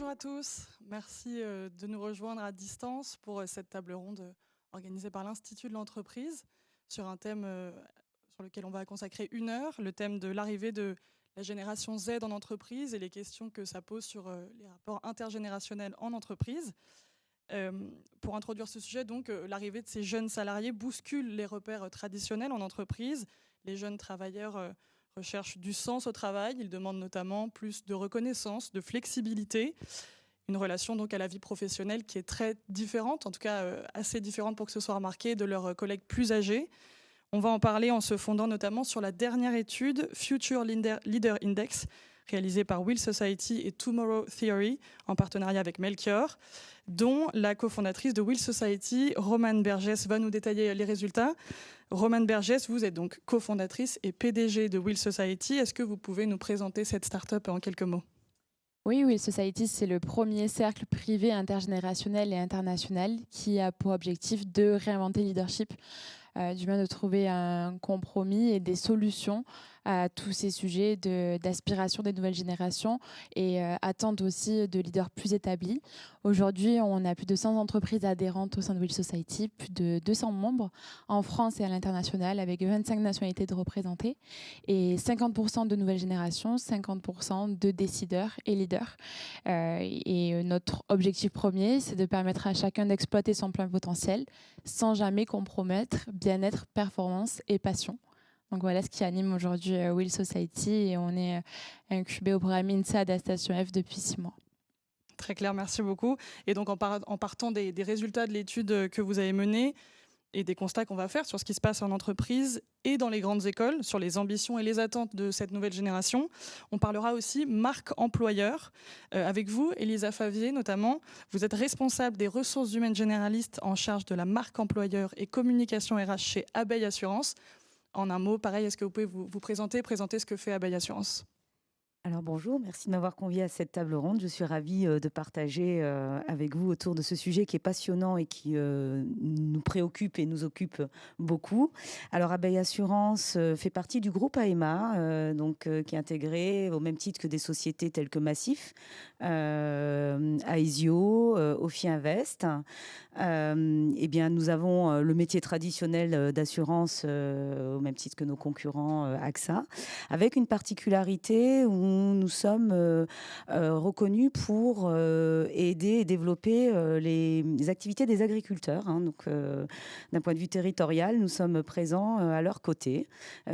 Bonjour à tous, merci de nous rejoindre à distance pour cette table ronde organisée par l'Institut de l'entreprise sur un thème sur lequel on va consacrer 1 heure, le thème de l'arrivée de la génération Z en entreprise et les questions que ça pose sur les rapports intergénérationnels en entreprise. Pour introduire ce sujet, donc, l'arrivée de ces jeunes salariés bouscule les repères traditionnels en entreprise. Les jeunes travailleurs recherchent du sens au travail. Ils demandent notamment plus de reconnaissance, de flexibilité, une relation donc à la vie professionnelle qui est très différente, en tout cas assez différente pour que ce soit remarqué, de leurs collègues plus âgés. On va en parler en se fondant notamment sur la dernière étude Future Leader Index, réalisée par Will Society et Tomorrow Theory, en partenariat avec Melchior, dont la cofondatrice de Will Society, Romane Bergès, va nous détailler les résultats. Romane Bergès, vous êtes donc cofondatrice et PDG de Will Society. Est-ce que vous pouvez nous présenter cette start-up en quelques mots ? Oui, Will Society, c'est le premier cercle privé intergénérationnel et international qui a pour objectif de réinventer le leadership, du moins de trouver un compromis et des solutions à tous ces sujets d'aspiration des nouvelles générations et attente aussi de leaders plus établis. Aujourd'hui, on a plus de 100 entreprises adhérentes au sein de Will Society, plus de 200 membres en France et à l'international, avec 25 nationalités de représentées et 50% de nouvelles générations, 50% de décideurs et leaders. Et notre objectif premier, c'est de permettre à chacun d'exploiter son plein potentiel sans jamais compromettre bien-être, performance et passion. Donc voilà ce qui anime aujourd'hui Will Society et on est incubé au programme INSEAD à Station F depuis 6 mois. Très clair, merci beaucoup. Et donc en partant des résultats de l'étude que vous avez menée et des constats qu'on va faire sur ce qui se passe en entreprise et dans les grandes écoles, sur les ambitions et les attentes de cette nouvelle génération, on parlera aussi marque employeur. Avec vous, Elisa Favier notamment, vous êtes responsable des ressources humaines généralistes en charge de la marque employeur et communication RH chez Abeille Assurance. En un mot, pareil, est-ce que vous pouvez vous présenter ce que fait Abeille Assurance ? Alors bonjour, merci de m'avoir conviée à cette table ronde. Je suis ravie de partager avec vous autour de ce sujet qui est passionnant et qui nous préoccupe et nous occupe beaucoup. Alors Abeille Assurance fait partie du groupe AEMA, qui est intégré au même titre que des sociétés telles que Massif, Aesio, Ophi Invest. Eh bien, nous avons le métier traditionnel d'assurance au même titre que nos concurrents AXA, avec une particularité où nous sommes reconnus pour aider et développer les activités des agriculteurs. Donc, d'un point de vue territorial, nous sommes présents à leur côté.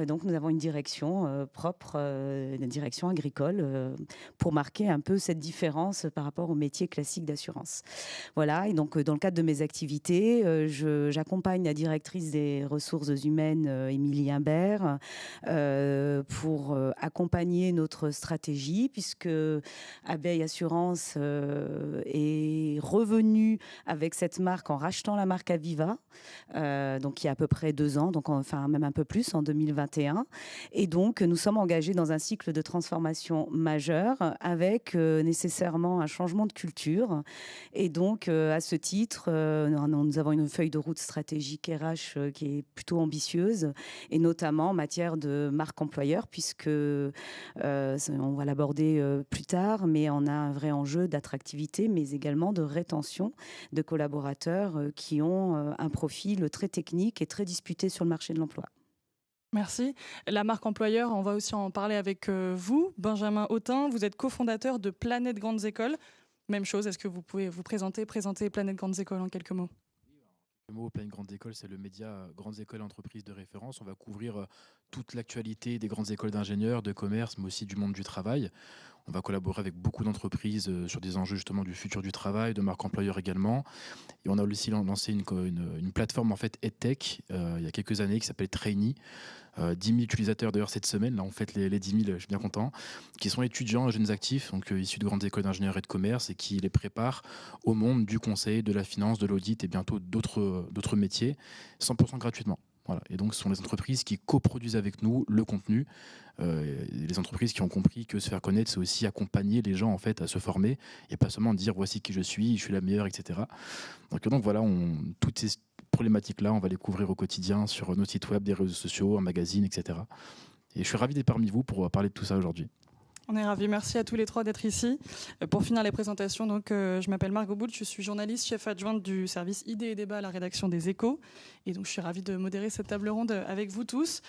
Donc, nous avons une direction propre, une direction agricole, pour marquer un peu cette différence par rapport au métier classique d'assurance. Voilà, et donc dans le cadre de mes activités, j'accompagne la directrice des ressources humaines, Émilie Imbert, pour accompagner notre stratégie, puisque Abeille Assurance est revenue avec cette marque en rachetant la marque Aviva, donc il y a à peu près 2 ans, donc enfin même un peu plus, en 2021. Et donc nous sommes engagés dans un cycle de transformation majeur avec nécessairement un changement de culture. Et donc à ce titre, nous avons une feuille de route stratégique RH qui est plutôt ambitieuse, et notamment en matière de marque employeur, puisque on va l'aborder plus tard, mais on a un vrai enjeu d'attractivité, mais également de rétention de collaborateurs qui ont un profil très technique et très disputé sur le marché de l'emploi. Merci. La marque employeur, on va aussi en parler avec vous, Benjamin Autain. Vous êtes cofondateur de Planète Grandes Écoles. Même chose, est-ce que vous pouvez vous présenter Planète Grandes Écoles en quelques mots ? Le mot Planète Grandes Écoles, c'est le média Grandes Écoles Entreprises de référence. On va couvrir toute l'actualité des grandes écoles d'ingénieurs, de commerce, mais aussi du monde du travail. On va collaborer avec beaucoup d'entreprises sur des enjeux justement du futur du travail, de marque employeur également. Et on a aussi lancé une plateforme en fait EdTech il y a quelques années qui s'appelle Trainee. 10 000 utilisateurs d'ailleurs cette semaine, là on fête les 10 000, je suis bien content, qui sont étudiants, jeunes actifs, donc issus de grandes écoles d'ingénieurs et de commerce et qui les préparent au monde du conseil, de la finance, de l'audit et bientôt d'autres métiers, 100% gratuitement. Voilà. Et donc ce sont les entreprises qui coproduisent avec nous le contenu, les entreprises qui ont compris que se faire connaître, c'est aussi accompagner les gens en fait à se former et pas seulement dire voici qui je suis la meilleure, etc. Donc voilà, toutes ces problématiques-là, on va les couvrir au quotidien sur nos sites web, des réseaux sociaux, un magazine, etc. Et je suis ravi d'être parmi vous pour parler de tout ça aujourd'hui. On est ravis. Merci à tous les trois d'être ici. Pour finir les présentations, donc, je m'appelle Margot Boult, je suis journaliste, chef adjointe du service Idées et débats à la rédaction des Échos. Et donc, je suis ravie de modérer cette table ronde avec vous tous.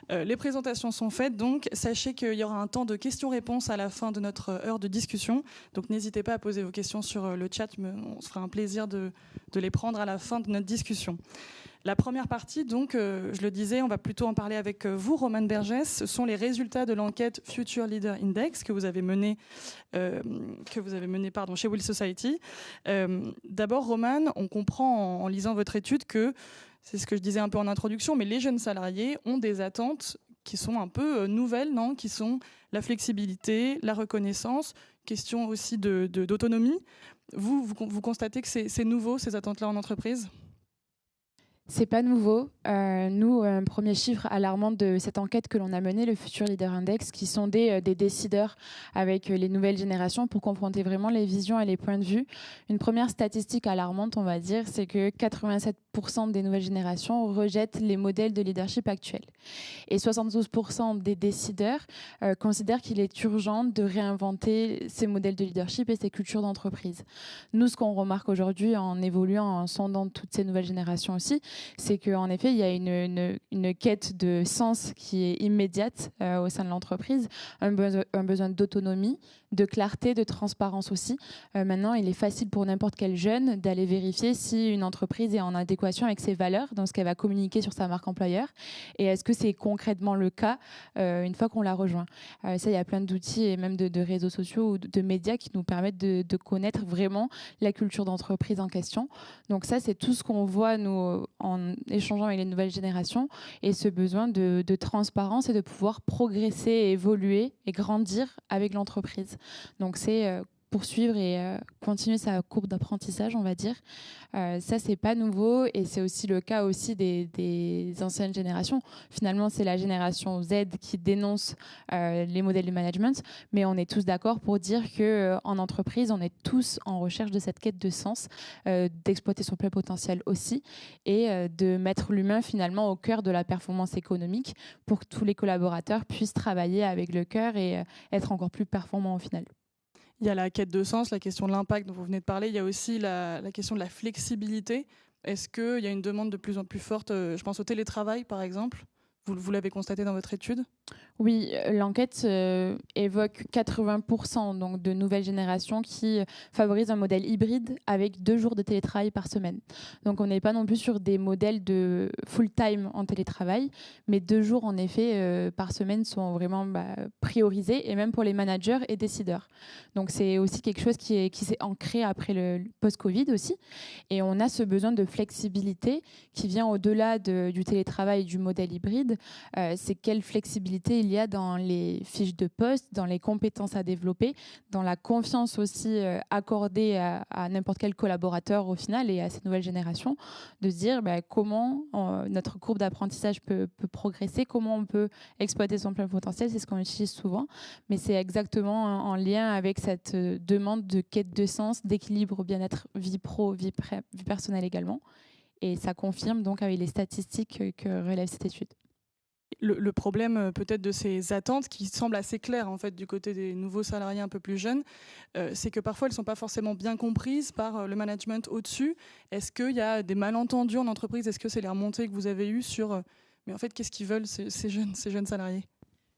Les présentations sont faites, donc sachez qu'il y aura un temps de questions-réponses à la fin de notre heure de discussion. Donc, n'hésitez pas à poser vos questions sur le chat. On se fera un plaisir de les prendre à la fin de notre discussion. La première partie, donc, je le disais, on va plutôt en parler avec vous, Romane Bergès. Ce sont les résultats de l'enquête Future Leader Index que vous avez menée chez Will Society. D'abord, Romane, on comprend en lisant votre étude que, c'est ce que je disais un peu en introduction, mais les jeunes salariés ont des attentes qui sont un peu nouvelles, non ? Qui sont la flexibilité, la reconnaissance, question aussi d'autonomie. Vous constatez que c'est nouveau, ces attentes-là en entreprise ? C'est pas nouveau. Nous, un premier chiffre alarmant de cette enquête que l'on a menée, le Future Leader Index, qui sont des décideurs avec les nouvelles générations pour confronter vraiment les visions et les points de vue. Une première statistique alarmante, on va dire, c'est que 87% des nouvelles générations rejettent les modèles de leadership actuels. Et 72% des décideurs considèrent qu'il est urgent de réinventer ces modèles de leadership et ces cultures d'entreprise. Nous, ce qu'on remarque aujourd'hui en évoluant, en sondant toutes ces nouvelles générations aussi, c'est qu'en effet, il y a une quête de sens qui est immédiate au sein de l'entreprise, un besoin d'autonomie, de clarté, de transparence aussi. Maintenant, il est facile pour n'importe quel jeune d'aller vérifier si une entreprise est en adéquation avec ses valeurs, dans ce qu'elle va communiquer sur sa marque employeur, et est-ce que c'est concrètement le cas une fois qu'on la rejoint. Ça, il y a plein d'outils et même de réseaux sociaux ou de médias qui nous permettent de connaître vraiment la culture d'entreprise en question. Donc ça, c'est tout ce qu'on voit, nous, en échangeant avec les nouvelles générations, et ce besoin de transparence et de pouvoir progresser, évoluer et grandir avec l'entreprise. Donc c'est poursuivre et continuer sa courbe d'apprentissage, on va dire. Ça, c'est pas nouveau, et c'est aussi le cas aussi des anciennes générations. Finalement, c'est la génération Z qui dénonce les modèles de management, mais on est tous d'accord pour dire qu'en entreprise, on est tous en recherche de cette quête de sens, d'exploiter son plein potentiel aussi, et de mettre l'humain finalement au cœur de la performance économique pour que tous les collaborateurs puissent travailler avec le cœur et être encore plus performants au final. Il y a la quête de sens, la question de l'impact dont vous venez de parler. Il y a aussi la question de la flexibilité. Est-ce qu'il y a une demande de plus en plus forte, je pense au télétravail par exemple ? Vous l'avez constaté dans votre étude ? Oui, l'enquête évoque 80% donc, de nouvelles générations qui favorisent un modèle hybride avec 2 jours de télétravail par semaine. Donc on n'est pas non plus sur des modèles de full-time en télétravail, mais 2 jours en effet par semaine sont vraiment priorisés, et même pour les managers et décideurs. Donc c'est aussi quelque chose qui s'est ancré après le post-Covid aussi. Et on a ce besoin de flexibilité qui vient au-delà du télétravail et du modèle hybride. C'est quelle flexibilité il y a dans les fiches de poste, dans les compétences à développer, dans la confiance aussi accordée à n'importe quel collaborateur au final et à ces nouvelles générations, de se dire comment notre courbe d'apprentissage peut progresser, comment on peut exploiter son plein potentiel. C'est ce qu'on utilise souvent, mais c'est exactement en lien avec cette demande de quête de sens, d'équilibre, bien-être, vie pro, vie personnelle également. Et ça confirme donc avec les statistiques que relève cette étude. Le problème peut-être de ces attentes qui semblent assez claires en fait du côté des nouveaux salariés un peu plus jeunes, c'est que parfois elles ne sont pas forcément bien comprises par le management au-dessus. Est-ce qu'il y a des malentendus en entreprise ? Est-ce que c'est les remontées que vous avez eues sur mais en fait qu'est-ce qu'ils veulent ces jeunes salariés ?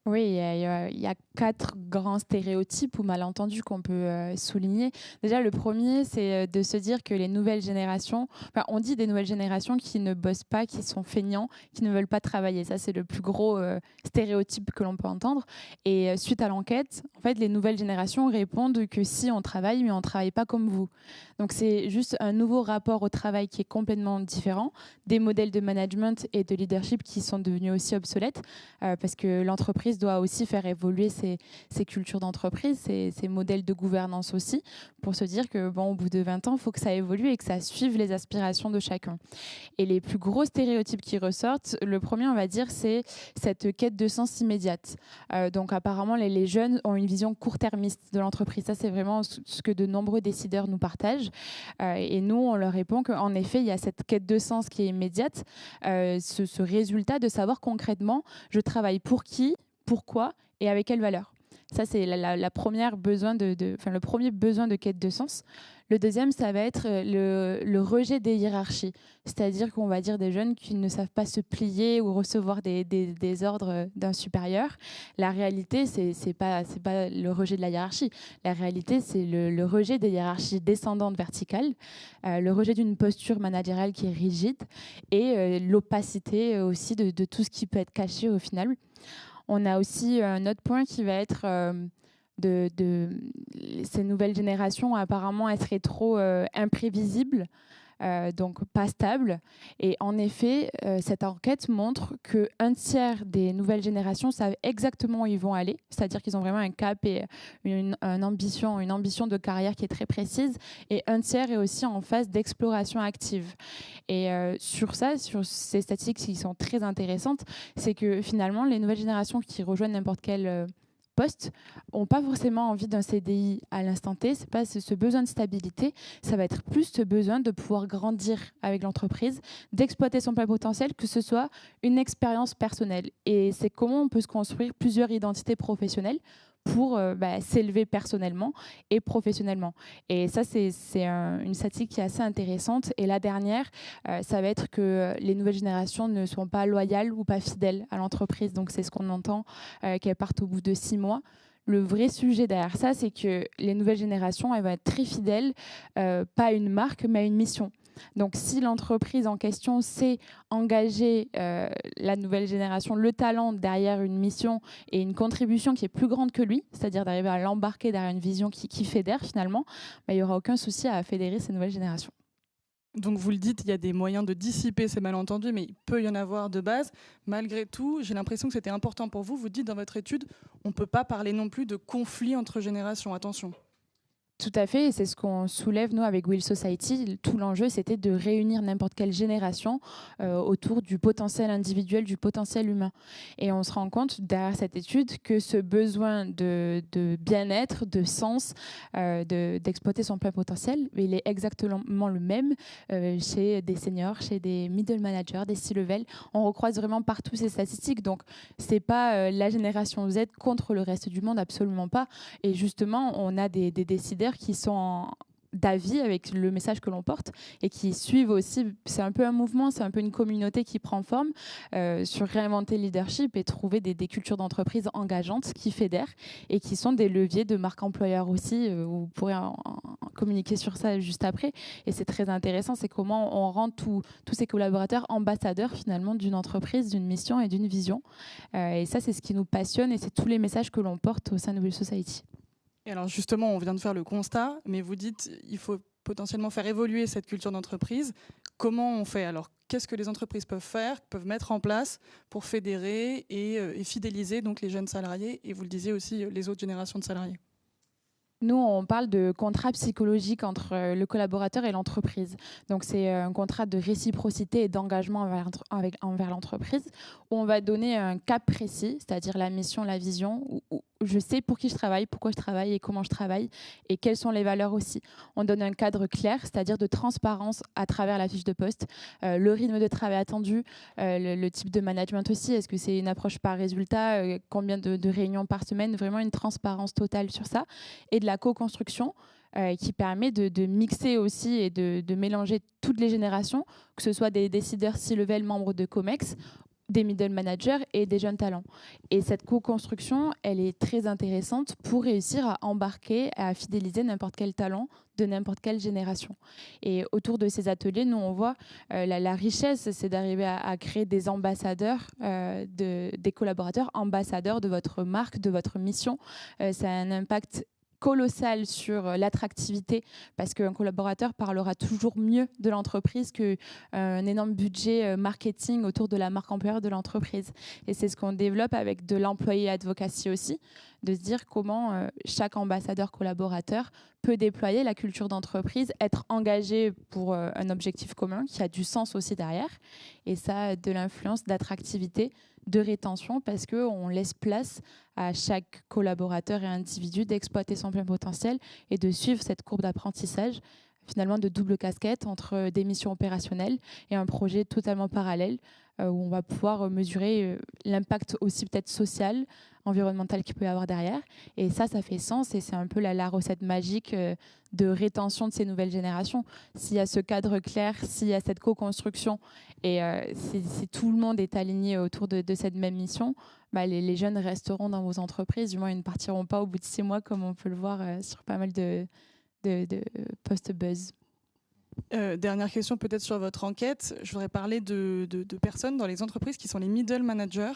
Oui, il y a 4 grands stéréotypes ou malentendus qu'on peut souligner. Déjà, le premier, c'est de se dire que les nouvelles générations, on dit des nouvelles générations qui ne bossent pas, qui sont feignants, qui ne veulent pas travailler. Ça, c'est le plus gros stéréotype que l'on peut entendre. Et suite à l'enquête, en fait, les nouvelles générations répondent que si, on travaille, mais on ne travaille pas comme vous. Donc, c'est juste un nouveau rapport au travail qui est complètement différent, des modèles de management et de leadership qui sont devenus aussi obsolètes, parce que l'entreprise doit aussi faire évoluer ses cultures d'entreprise, ses modèles de gouvernance aussi, pour se dire que au bout de 20 ans, il faut que ça évolue et que ça suive les aspirations de chacun. Et les plus gros stéréotypes qui ressortent, le premier, on va dire, c'est cette quête de sens immédiate. Donc apparemment, les jeunes ont une vision court-termiste de l'entreprise. Ça, c'est vraiment ce que de nombreux décideurs nous partagent. Et nous, on leur répond qu'en effet, il y a cette quête de sens qui est immédiate, ce résultat de savoir concrètement, je travaille pour qui, pourquoi et avec quelle valeur. Ça, c'est le premier besoin de quête de sens. Le deuxième, ça va être le rejet des hiérarchies. C'est-à-dire qu'on va dire des jeunes qui ne savent pas se plier ou recevoir des ordres d'un supérieur. La réalité, c'est pas le rejet de la hiérarchie. La réalité, c'est le rejet des hiérarchies descendantes verticales, le rejet d'une posture managériale qui est rigide et l'opacité aussi de tout ce qui peut être caché au final. On a aussi un autre point qui va être ces nouvelles générations, apparemment, elles seraient trop imprévisibles, donc pas stables. Et en effet, cette enquête montre qu'un tiers des nouvelles générations savent exactement où ils vont aller, c'est-à-dire qu'ils ont vraiment un cap et une ambition de carrière qui est très précise, et un tiers est aussi en phase d'exploration active. Et sur ces statistiques qui sont très intéressantes, c'est que finalement, les nouvelles générations qui rejoignent n'importe quel poste n'ont pas forcément envie d'un CDI à l'instant T. C'est pas ce besoin de stabilité, ça va être plus ce besoin de pouvoir grandir avec l'entreprise, d'exploiter son plein potentiel, que ce soit une expérience personnelle. Et c'est comment on peut se construire plusieurs identités professionnelles pour s'élever personnellement et professionnellement. Et ça, c'est une statistique qui est assez intéressante. Et la dernière, ça va être que les nouvelles générations ne sont pas loyales ou pas fidèles à l'entreprise. Donc, c'est ce qu'on entend, qu'elles partent au bout de 6 mois. Le vrai sujet derrière ça, c'est que les nouvelles générations, elles vont être très fidèles, pas à une marque, mais à une mission. Donc, si l'entreprise en question sait engager la nouvelle génération, le talent derrière une mission et une contribution qui est plus grande que lui, c'est-à-dire d'arriver à l'embarquer derrière une vision qui fédère finalement, il n'y aura aucun souci à fédérer ces nouvelles générations. Donc vous le dites, il y a des moyens de dissiper ces malentendus, mais il peut y en avoir de base. Malgré tout, j'ai l'impression que c'était important pour vous. Vous dites dans votre étude, on ne peut pas parler non plus de conflit entre générations. Attention. Tout à fait, et c'est ce qu'on soulève, nous, avec Will Society. Tout l'enjeu, c'était de réunir n'importe quelle génération autour du potentiel individuel, du potentiel humain. Et on se rend compte, derrière cette étude, que ce besoin de bien-être, de sens, d'exploiter son plein potentiel, il est exactement le même chez des seniors, chez des middle managers, des C-level. On recroise vraiment partout ces statistiques. Donc, ce n'est pas la génération Z contre le reste du monde, absolument pas. Et justement, on a des décideurs qui sont d'avis avec le message que l'on porte et qui suivent aussi. C'est un peu un mouvement, c'est un peu une communauté qui prend forme sur réinventer le leadership et trouver des cultures d'entreprise engageantes qui fédèrent et qui sont des leviers de marque employeur aussi. Vous pourrez en communiquer sur ça juste après. Et c'est très intéressant, c'est comment on rend tous ces collaborateurs ambassadeurs finalement d'une entreprise, d'une mission et d'une vision. Et ça, c'est ce qui nous passionne et c'est tous les messages que l'on porte au sein de Will Society. Et alors justement, on vient de faire le constat, mais vous dites il faut potentiellement faire évoluer cette culture d'entreprise. Comment on fait? Alors, qu'est-ce que les entreprises peuvent faire, peuvent mettre en place pour fédérer et fidéliser donc les jeunes salariés et vous le disiez aussi, les autres générations de salariés? Nous, on parle de contrat psychologique entre le collaborateur et l'entreprise. Donc, c'est un contrat de réciprocité et d'engagement envers l'entreprise où on va donner un cap précis, c'est-à-dire la mission, la vision, où je sais pour qui je travaille, pourquoi je travaille et comment je travaille et quelles sont les valeurs aussi. On donne un cadre clair, c'est-à-dire de transparence à travers la fiche de poste, le rythme de travail attendu, le type de management aussi. Est-ce que c'est une approche par résultat, combien de réunions par semaine, vraiment une transparence totale sur ça et de la co-construction qui permet de mixer aussi et de mélanger toutes les générations, que ce soit des décideurs C-level membres de COMEX, des middle managers et des jeunes talents. Et cette co-construction, elle est très intéressante pour réussir à embarquer, à fidéliser n'importe quel talent de n'importe quelle génération. Et autour de ces ateliers, nous, on voit la richesse, c'est d'arriver à créer des ambassadeurs, des collaborateurs ambassadeurs de votre marque, de votre mission. Ça a un impact colossal sur l'attractivité parce qu'un collaborateur parlera toujours mieux de l'entreprise qu'un énorme budget marketing autour de la marque employeur de l'entreprise. Et c'est ce qu'on développe avec de l'employé advocacy aussi, de se dire comment chaque ambassadeur collaborateur peut déployer la culture d'entreprise, être engagé pour un objectif commun qui a du sens aussi derrière. Et ça a de l'influence d'attractivité, de rétention, parce qu'on laisse place à chaque collaborateur et individu d'exploiter son plein potentiel et de suivre cette courbe d'apprentissage finalement de double casquette entre des missions opérationnelles et un projet totalement parallèle où on va pouvoir mesurer l'impact aussi peut-être social, environnemental qu'il peut y avoir derrière. Et ça fait sens et c'est un peu la recette magique de rétention de ces nouvelles générations. S'il y a ce cadre clair, s'il y a cette co-construction et si tout le monde est aligné autour de cette même mission, les jeunes resteront dans vos entreprises, du moins ils ne partiront pas au bout de 6 mois comme on peut le voir sur pas mal de post-buzz. Dernière question peut-être sur votre enquête. Je voudrais parler de personnes dans les entreprises qui sont les middle managers.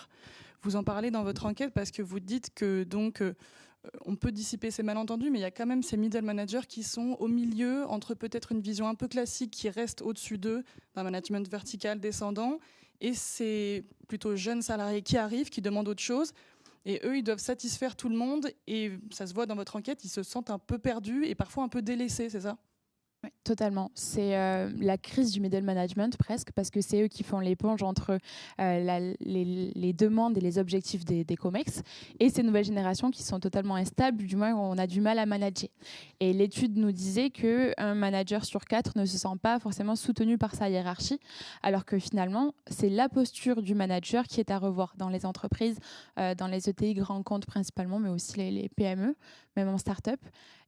Vous en parlez dans votre enquête parce que vous dites que donc on peut dissiper ces malentendus, mais il y a quand même ces middle managers qui sont au milieu entre peut-être une vision un peu classique qui reste au-dessus d'eux, d'un management vertical descendant, et ces plutôt jeunes salariés qui arrivent, qui demandent autre chose. Et eux, ils doivent satisfaire tout le monde. Et ça se voit dans votre enquête, ils se sentent un peu perdus et parfois un peu délaissés, c'est ça ? Oui, totalement. C'est la crise du middle management presque, parce que c'est eux qui font l'éponge entre les demandes et les objectifs des COMEX et ces nouvelles générations qui sont totalement instables, du moins on a du mal à manager. Et l'étude nous disait qu'un manager sur 4 ne se sent pas forcément soutenu par sa hiérarchie, alors que finalement, c'est la posture du manager qui est à revoir dans les entreprises, dans les ETI grands comptes principalement, mais aussi les PME, même en start-up.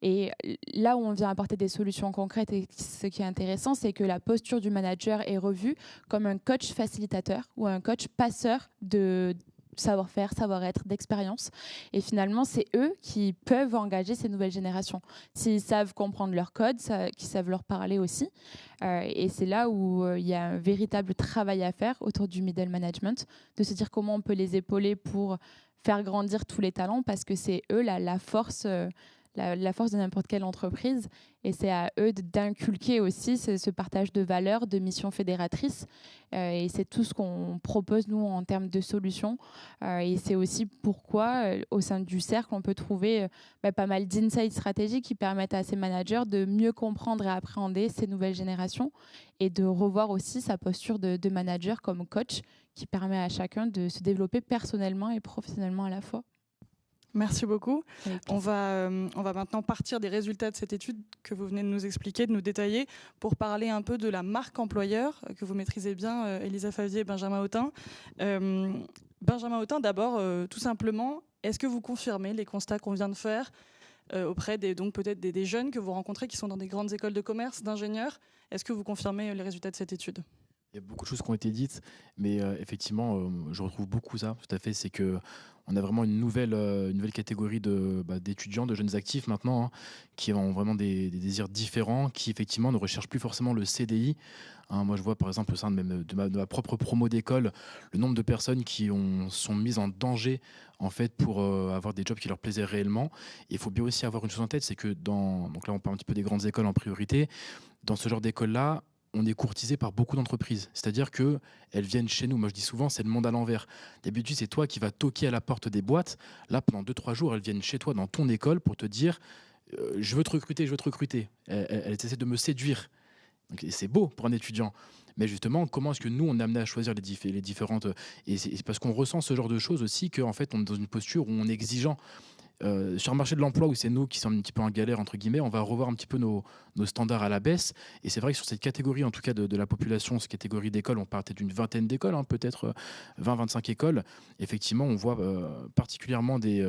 Et là où on vient apporter des solutions concrètes, et ce qui est intéressant, c'est que la posture du manager est revue comme un coach facilitateur ou un coach passeur de savoir-faire, savoir-être, d'expérience. Et finalement, c'est eux qui peuvent engager ces nouvelles générations. S'ils savent comprendre leur code, qu'ils savent leur parler aussi. Et c'est là où il y a un véritable travail à faire autour du middle management, de se dire comment on peut les épauler pour faire grandir tous les talents, parce que c'est eux la force... La force de n'importe quelle entreprise. Et c'est à eux d'inculquer aussi ce partage de valeurs, de missions fédératrices. Et c'est tout ce qu'on propose, nous, en termes de solutions. Et c'est aussi pourquoi, au sein du cercle, on peut trouver pas mal d'insights stratégiques qui permettent à ces managers de mieux comprendre et appréhender ces nouvelles générations et de revoir aussi sa posture de manager comme coach qui permet à chacun de se développer personnellement et professionnellement à la fois. Merci beaucoup. On va maintenant partir des résultats de cette étude que vous venez de nous expliquer, de nous détailler, pour parler un peu de la marque employeur que vous maîtrisez bien, Elisa Favier et Benjamin Autin. Benjamin Autin, d'abord, tout simplement, est-ce que vous confirmez les constats qu'on vient de faire auprès donc peut-être des jeunes que vous rencontrez qui sont dans des grandes écoles de commerce, d'ingénieurs ? Est-ce que vous confirmez les résultats de cette étude ? Il y a beaucoup de choses qui ont été dites, mais effectivement, je retrouve beaucoup ça, tout à fait. C'est qu'on a vraiment une nouvelle catégorie d'étudiants, de jeunes actifs maintenant, hein, qui ont vraiment des désirs différents, qui effectivement ne recherchent plus forcément le CDI. Hein, moi, je vois par exemple au sein de ma propre promo d'école, le nombre de personnes qui sont mises en danger en fait, pour avoir des jobs qui leur plaisaient réellement. Et il faut bien aussi avoir une chose en tête, c'est que donc là, on parle un petit peu des grandes écoles en priorité. Dans ce genre d'école-là, on est courtisé par beaucoup d'entreprises. C'est-à-dire qu'elles viennent chez nous. Moi, je dis souvent, c'est le monde à l'envers. D'habitude, c'est toi qui vas toquer à la porte des boîtes. Là, pendant 2-3 jours, elles viennent chez toi dans ton école pour te dire je veux te recruter, je veux te recruter. Elles essaient de me séduire. Donc, c'est beau pour un étudiant. Mais justement, comment est-ce que nous, on est amené à choisir les différentes... Et c'est parce qu'on ressent ce genre de choses aussi qu'en fait, on est dans une posture où on est exigeant. Sur le marché de l'emploi où c'est nous qui sommes un petit peu en galère entre guillemets, on va revoir un petit peu nos standards à la baisse. Et c'est vrai que sur cette catégorie en tout cas de la population, cette catégorie d'écoles, on partait d'une vingtaine d'écoles, hein, peut-être 20-25 écoles. Effectivement, on voit particulièrement des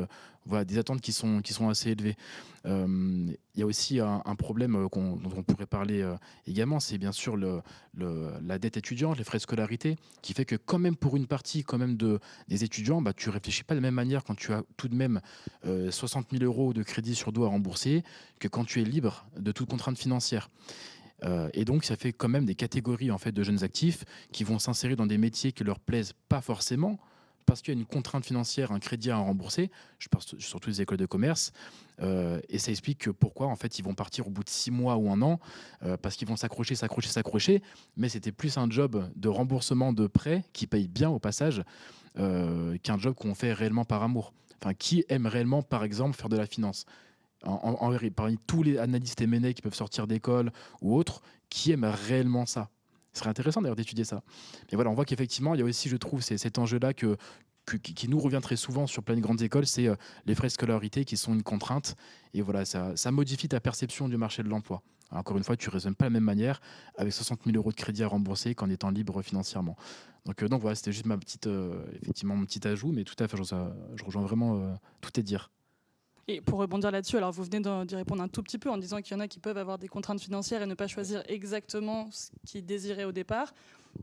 attentes qui sont assez élevées. Il y a aussi un problème dont on pourrait parler également, c'est bien sûr la dette étudiante, les frais de scolarité, qui fait que quand même pour une partie quand même des étudiants, tu réfléchis pas de la même manière quand tu as tout de même 60 000 € de crédit sur dos à rembourser que quand tu es libre de toute contrainte financière. Et donc, ça fait quand même des catégories en fait, de jeunes actifs qui vont s'insérer dans des métiers qui leur plaisent pas forcément parce qu'il y a une contrainte financière, un crédit à rembourser. Je pense surtout les écoles de commerce. Et ça explique pourquoi en fait, ils vont partir au bout de 6 mois ou 1 an parce qu'ils vont s'accrocher. Mais c'était plus un job de remboursement de prêt qui paye bien au passage qu'un job qu'on fait réellement par amour. Enfin, qui aime réellement, par exemple, faire de la finance parmi tous les analystes M&A qui peuvent sortir d'école ou autres, qui aiment réellement ça? Ce serait intéressant d'ailleurs d'étudier ça. Mais voilà, on voit qu'effectivement, il y a aussi, je trouve, cet enjeu-là que qui nous revient très souvent sur plein de grandes écoles, c'est les frais de scolarité qui sont une contrainte. Et voilà, ça modifie ta perception du marché de l'emploi. Encore une fois, tu ne raisonnes pas de la même manière avec 60 000 € de crédit à rembourser qu'en étant libre financièrement. Donc voilà, c'était juste effectivement, mon petit ajout, mais tout à fait, je rejoins vraiment tout est dire. Et pour rebondir là-dessus, alors vous venez d'y répondre un tout petit peu en disant qu'il y en a qui peuvent avoir des contraintes financières et ne pas choisir exactement ce qu'ils désiraient au départ.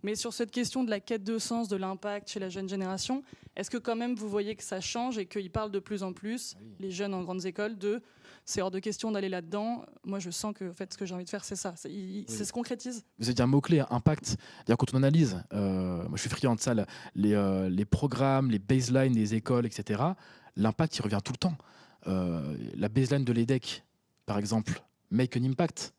Mais sur cette question de la quête de sens, de l'impact chez la jeune génération, est-ce que quand même vous voyez que ça change et qu'ils parlent de plus en plus, les jeunes en grandes écoles, de c'est hors de question d'aller là-dedans. Moi, je sens que en fait, ce que j'ai envie de faire, c'est ça. Ça se concrétise. Vous avez dit un mot-clé, impact. D'ailleurs, quand on analyse, moi je suis friand de ça, les programmes, les baselines des écoles, etc., l'impact, il revient tout le temps. La baseline de l'EDEC, par exemple, make an impact.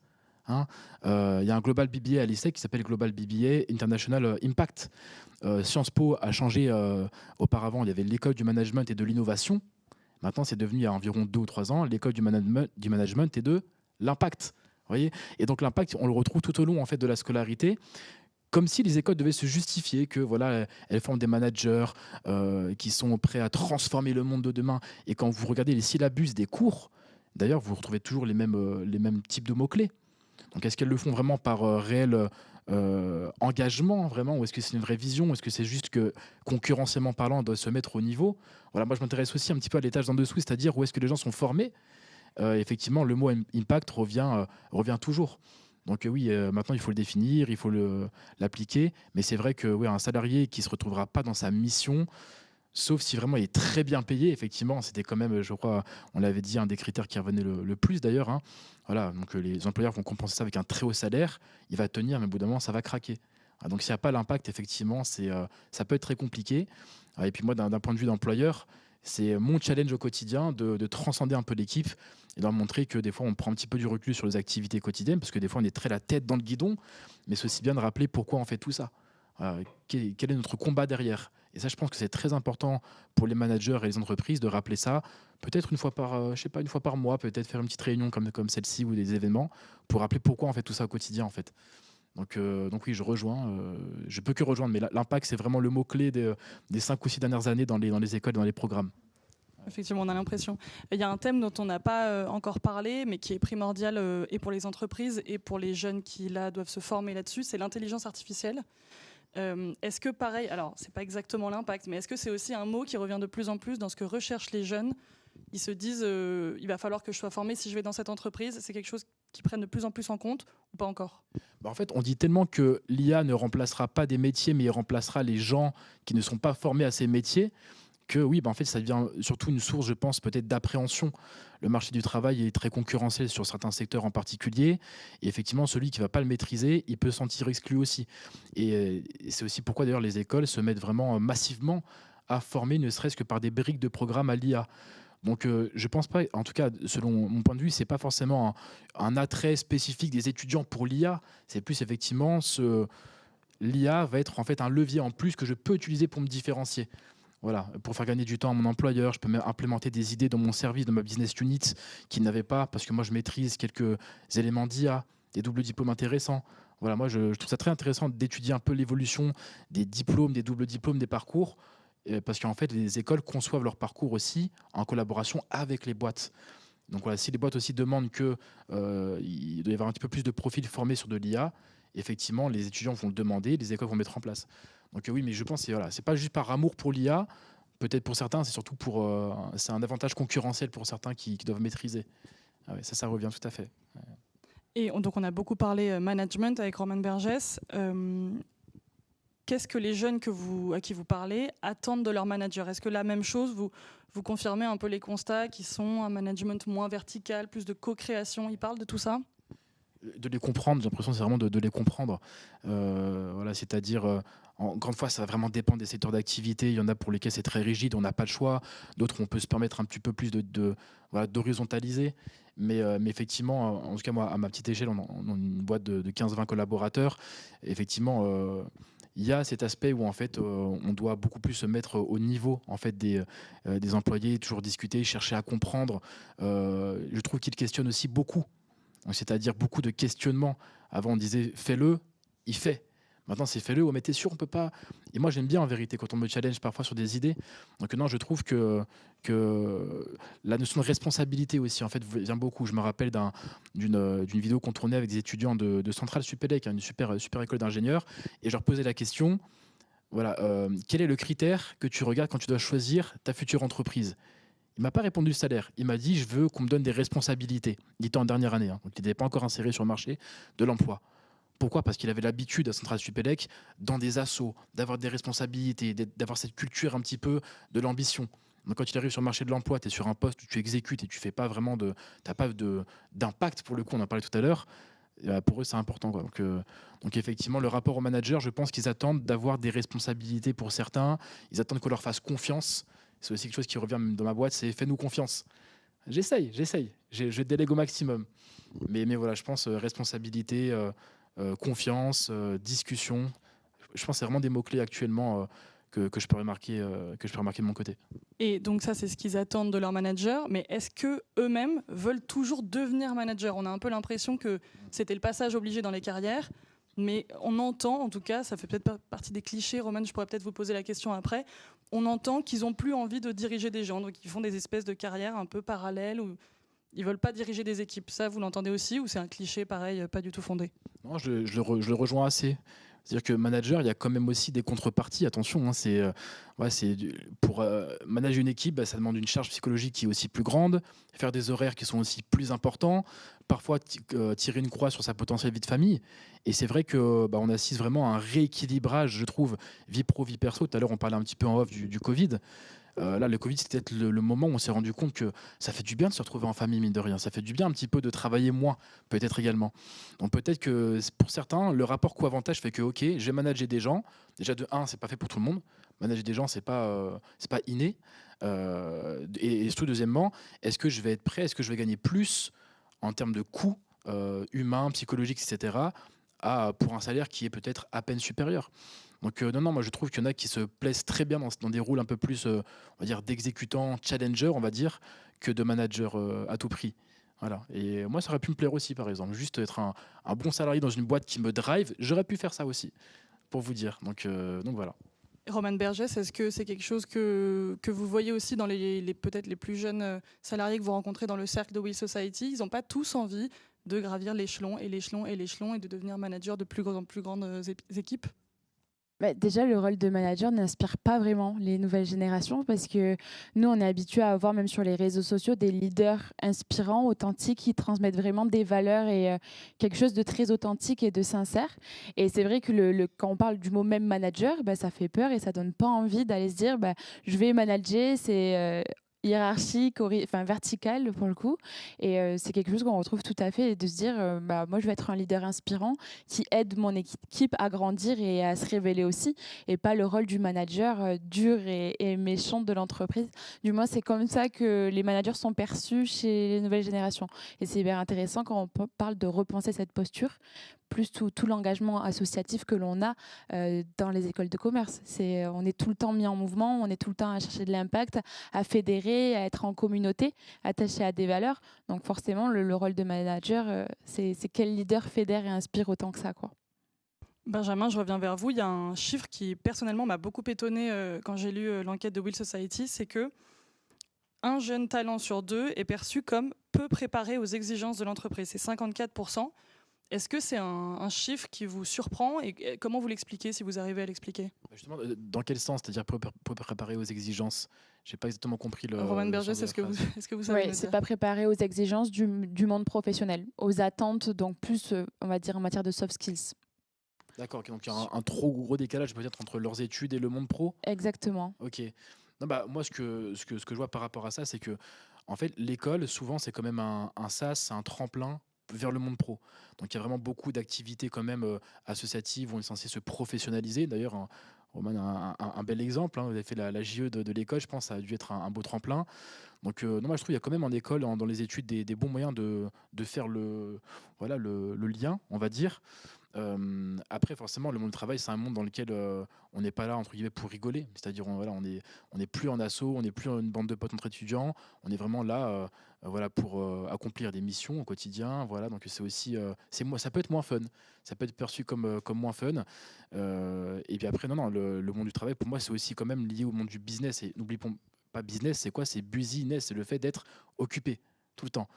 Il y a un Global BBA à l'ESSEC qui s'appelle Global BBA International Impact. Sciences Po a changé. Auparavant, il y avait l'école du management et de l'innovation. Maintenant, c'est devenu, il y a environ 2 ou 3 ans, l'école du management et de l'impact. Voyez, et donc l'impact, on le retrouve tout au long en fait, de la scolarité, comme si les écoles devaient se justifier que voilà, elles forment des managers qui sont prêts à transformer le monde de demain. Et quand vous regardez les syllabus des cours, d'ailleurs, vous retrouvez toujours les mêmes types de mots-clés. Donc, est-ce qu'elles le font vraiment par réel engagement, vraiment, ou est-ce que c'est une vraie vision, ou est-ce que c'est juste que, concurrentiellement parlant, on doit se mettre au niveau? Voilà, moi, je m'intéresse aussi un petit peu à l'étage d'en dessous, c'est-à-dire où est-ce que les gens sont formés. Effectivement, le mot impact revient toujours. Donc oui, maintenant, il faut le définir, il faut l'appliquer. Mais c'est vrai que un salarié qui ne se retrouvera pas dans sa mission, sauf si vraiment il est très bien payé, effectivement, c'était quand même, je crois, on l'avait dit, un des critères qui revenait le plus d'ailleurs. Voilà, donc les employeurs vont compenser ça avec un très haut salaire, il va tenir, mais au bout d'un moment, ça va craquer. Donc s'il n'y a pas l'impact, effectivement, ça peut être très compliqué. Et puis moi, d'un point de vue d'employeur, c'est mon challenge au quotidien de transcender un peu l'équipe et de leur montrer que des fois, on prend un petit peu du recul sur les activités quotidiennes, parce que des fois, on est très la tête dans le guidon, mais c'est aussi bien de rappeler pourquoi on fait tout ça. Quel est notre combat derrière? Et ça, je pense que c'est très important pour les managers et les entreprises de rappeler ça, peut-être une fois par mois, peut-être faire une petite réunion comme celle-ci ou des événements pour rappeler pourquoi on fait tout ça au quotidien, en fait. Donc oui, je rejoins. Je peux que rejoindre, mais l'impact, c'est vraiment le mot-clé des 5 ou 6 dernières années dans les écoles, dans les programmes. Effectivement, on a l'impression. Il y a un thème dont on n'a pas encore parlé, mais qui est primordial et pour les entreprises et pour les jeunes qui là doivent se former là-dessus, c'est l'intelligence artificielle. Est-ce que pareil, alors c'est pas exactement l'impact, mais est-ce que c'est aussi un mot qui revient de plus en plus dans ce que recherchent les jeunes? Ils se disent, il va falloir que je sois formé si je vais dans cette entreprise. C'est quelque chose qu'ils prennent de plus en plus en compte ou pas encore? En fait, on dit tellement que l'IA ne remplacera pas des métiers, mais il remplacera les gens qui ne sont pas formés à ces métiers, que oui, en fait, ça devient surtout une source, je pense, peut-être d'appréhension. Le marché du travail est très concurrentiel sur certains secteurs en particulier. Et effectivement, celui qui ne va pas le maîtriser, il peut se sentir exclu aussi. Et c'est aussi pourquoi, d'ailleurs, les écoles se mettent vraiment massivement à former, ne serait-ce que par des briques de programme à l'IA. Donc, je ne pense pas, en tout cas, selon mon point de vue, ce n'est pas forcément un attrait spécifique des étudiants pour l'IA. C'est plus effectivement l'IA va être en fait un levier en plus que je peux utiliser pour me différencier. Voilà, pour faire gagner du temps à mon employeur, je peux même implémenter des idées dans mon service, dans ma business unit, qu'il n'avait pas, parce que moi, je maîtrise quelques éléments d'IA, des doubles diplômes intéressants. Voilà, moi, je trouve ça très intéressant d'étudier un peu l'évolution des diplômes, des doubles diplômes, des parcours, parce qu'en fait, les écoles conçoivent leur parcours aussi en collaboration avec les boîtes. Donc voilà, si les boîtes aussi demandent qu'il doit y avoir un petit peu plus de profils formés sur de l'IA, effectivement, les étudiants vont le demander, les écoles vont le mettre en place. Donc oui, mais je pense que c'est pas juste par amour pour l'IA, peut-être pour certains, c'est surtout c'est un avantage concurrentiel pour certains qui doivent maîtriser. Ah ouais, ça revient tout à fait. Et donc on a beaucoup parlé management avec Romain Bergès. Qu'est-ce que les jeunes à qui vous parlez attendent de leur manager? Est-ce que la même chose, vous confirmez un peu les constats qui sont un management moins vertical, plus de co-création? Ils parlent de tout ça? De les comprendre, j'ai l'impression que c'est vraiment de les comprendre. Voilà, c'est-à-dire, encore une fois, ça va vraiment dépendre des secteurs d'activité. Il y en a pour lesquels c'est très rigide, on n'a pas le choix. D'autres, on peut se permettre un petit peu plus d'horizontaliser. Mais effectivement, en tout cas, moi, à ma petite échelle, on a une boîte de 15-20 collaborateurs. Effectivement, il y a cet aspect où en fait, on doit beaucoup plus se mettre au niveau en fait, des employés, toujours discuter, chercher à comprendre. Je trouve qu'ils questionnent aussi beaucoup. C'est-à-dire beaucoup de questionnements. Avant, on disait « fais-le », il fait. Maintenant, c'est fais-le. Ouais, mais t'es sûr, on peut pas. Et moi, j'aime bien en vérité quand on me challenge parfois sur des idées. Donc non, je trouve que la notion de responsabilité aussi, en fait, vient beaucoup. Je me rappelle d'une vidéo qu'on tournait avec des étudiants de Centrale Supélec, hein, une super école d'ingénieurs, et je leur posais la question, voilà, quel est le critère que tu regardes quand tu dois choisir ta future entreprise? Il m'a pas répondu le salaire. Il m'a dit, je veux qu'on me donne des responsabilités. Il était en dernière année, hein, donc il n'était pas encore inséré sur le marché de l'emploi. Pourquoi? Parce qu'il avait l'habitude à Centrale Supélec, dans des assos, d'avoir des responsabilités, d'avoir cette culture un petit peu de l'ambition. Donc quand il arrive sur le marché de l'emploi, tu es sur un poste où tu exécutes et tu fais pas vraiment t'as pas d'impact pour le coup, on en parlait tout à l'heure. Pour eux, c'est important, quoi. Donc effectivement, le rapport au manager, je pense qu'ils attendent d'avoir des responsabilités pour certains. Ils attendent qu'on leur fasse confiance. C'est aussi quelque chose qui revient même dans ma boîte, c'est fais-nous confiance. J'essaye. Je délègue au maximum. Mais voilà, je pense responsabilité, confiance, discussion. Je pense que c'est vraiment des mots-clés actuellement que je peux remarquer, de mon côté. Et donc ça, c'est ce qu'ils attendent de leur manager. Mais est-ce que eux-mêmes veulent toujours devenir manager? On a un peu l'impression que c'était le passage obligé dans les carrières. Mais on entend, en tout cas, ça fait peut-être pas partie des clichés, Roman, je pourrais peut-être vous poser la question après, on entend qu'ils n'ont plus envie de diriger des gens, donc ils font des espèces de carrières un peu parallèles où ils veulent pas diriger des équipes. Ça, vous l'entendez aussi, ou c'est un cliché pareil, pas du tout fondé? Non, je le rejoins assez. C'est-à-dire que manager, il y a quand même aussi des contreparties. Attention, hein, pour manager une équipe, ça demande une charge psychologique qui est aussi plus grande, faire des horaires qui sont aussi plus importants, parfois tirer une croix sur sa potentielle vie de famille. Et c'est vrai que on assiste vraiment à un rééquilibrage, je trouve, vie pro, vie perso. Tout à l'heure, on parlait un petit peu en off du Covid. Là, le Covid, c'était peut-être le moment où on s'est rendu compte que ça fait du bien de se retrouver en famille, mine de rien. Ça fait du bien un petit peu de travailler moins, peut-être également. Donc peut-être que pour certains, le rapport coût-avantage fait que, ok, j'ai managé des gens. Déjà, de un, c'est pas fait pour tout le monde. Manager des gens, c'est pas inné. Et surtout, deuxièmement, est-ce que je vais être prêt? Est-ce que je vais gagner plus en termes de coûts humains, psychologiques, etc., pour un salaire qui est peut-être à peine supérieur? Donc non, moi je trouve qu'il y en a qui se plaisent très bien dans des rôles un peu plus, on va dire, d'exécutant, challenger, on va dire, que de manager à tout prix. Voilà. Et moi, ça aurait pu me plaire aussi, par exemple. Juste être un bon salarié dans une boîte qui me drive, j'aurais pu faire ça aussi, pour vous dire. Donc voilà. Roman Bergès, est-ce que c'est quelque chose que vous voyez aussi dans peut-être les plus jeunes salariés que vous rencontrez dans le cercle de Will Society? Ils n'ont pas tous envie de gravir l'échelon et l'échelon et l'échelon et de devenir manager de plus en plus grandes équipes? Déjà, le rôle de manager n'inspire pas vraiment les nouvelles générations parce que nous, on est habitués à avoir, même sur les réseaux sociaux, des leaders inspirants, authentiques, qui transmettent vraiment des valeurs et quelque chose de très authentique et de sincère. Et c'est vrai que quand on parle du mot même manager, ça fait peur et ça donne pas envie d'aller se dire je vais manager, c'est hiérarchique, verticale pour le coup. Et c'est quelque chose qu'on retrouve tout à fait, et de se dire moi je vais être un leader inspirant qui aide mon équipe à grandir et à se révéler aussi, et pas le rôle du manager dur et méchant de l'entreprise. Du moins, c'est comme ça que les managers sont perçus chez les nouvelles générations. Et c'est hyper intéressant quand on parle de repenser cette posture, plus tout l'engagement associatif que l'on a dans les écoles de commerce. On est tout le temps mis en mouvement, on est tout le temps à chercher de l'impact, à fédérer, à être en communauté, attaché à des valeurs. Donc forcément, le rôle de manager, c'est quel leader fédère et inspire autant que ça, quoi. Benjamin, je reviens vers vous. Il y a un chiffre qui, personnellement, m'a beaucoup étonné quand j'ai lu l'enquête de Will Society, c'est que un jeune talent sur deux est perçu comme peu préparé aux exigences de l'entreprise. C'est 54%. Est-ce que c'est un chiffre qui vous surprend et comment vous l'expliquez, si vous arrivez à l'expliquer? Justement, dans quel sens? C'est-à-dire pour préparer aux exigences? J'ai pas exactement compris Roman le Bergès, sens de la phrase. est-ce que vous savez Oui, me c'est dire? pas préparé aux exigences du monde professionnel, aux attentes, donc plus, on va dire, en matière de soft skills. D'accord, ok, donc il y a un trop gros décalage peut-être entre leurs études et le monde pro. Exactement. Ok. Non, moi, ce que je vois par rapport à ça, c'est que en fait, l'école, souvent, c'est quand même un sas, un tremplin vers le monde pro. Donc, il y a vraiment beaucoup d'activités quand même associatives où on est censé se professionnaliser. D'ailleurs, Roman a un bel exemple, hein. Vous avez fait la JE de l'école, je pense, ça a dû être un beau tremplin. Donc, non, moi, je trouve qu'il y a quand même en école, dans les études, des bons moyens de faire voilà, le lien, on va dire. Après, forcément, le monde du travail, c'est un monde dans lequel on n'est pas là, entre guillemets, pour rigoler. C'est-à-dire, voilà, on est plus en asso, on n'est plus une bande de potes entre étudiants. On est vraiment là voilà, pour accomplir des missions au quotidien. Voilà, donc c'est aussi, ça peut être moins fun. Ça peut être perçu comme moins fun. Et puis après, non, le monde du travail, pour moi, c'est aussi quand même lié au monde du business. Et n'oublions pas business, c'est quoi? C'est business, c'est le fait d'être occupé tout le temps.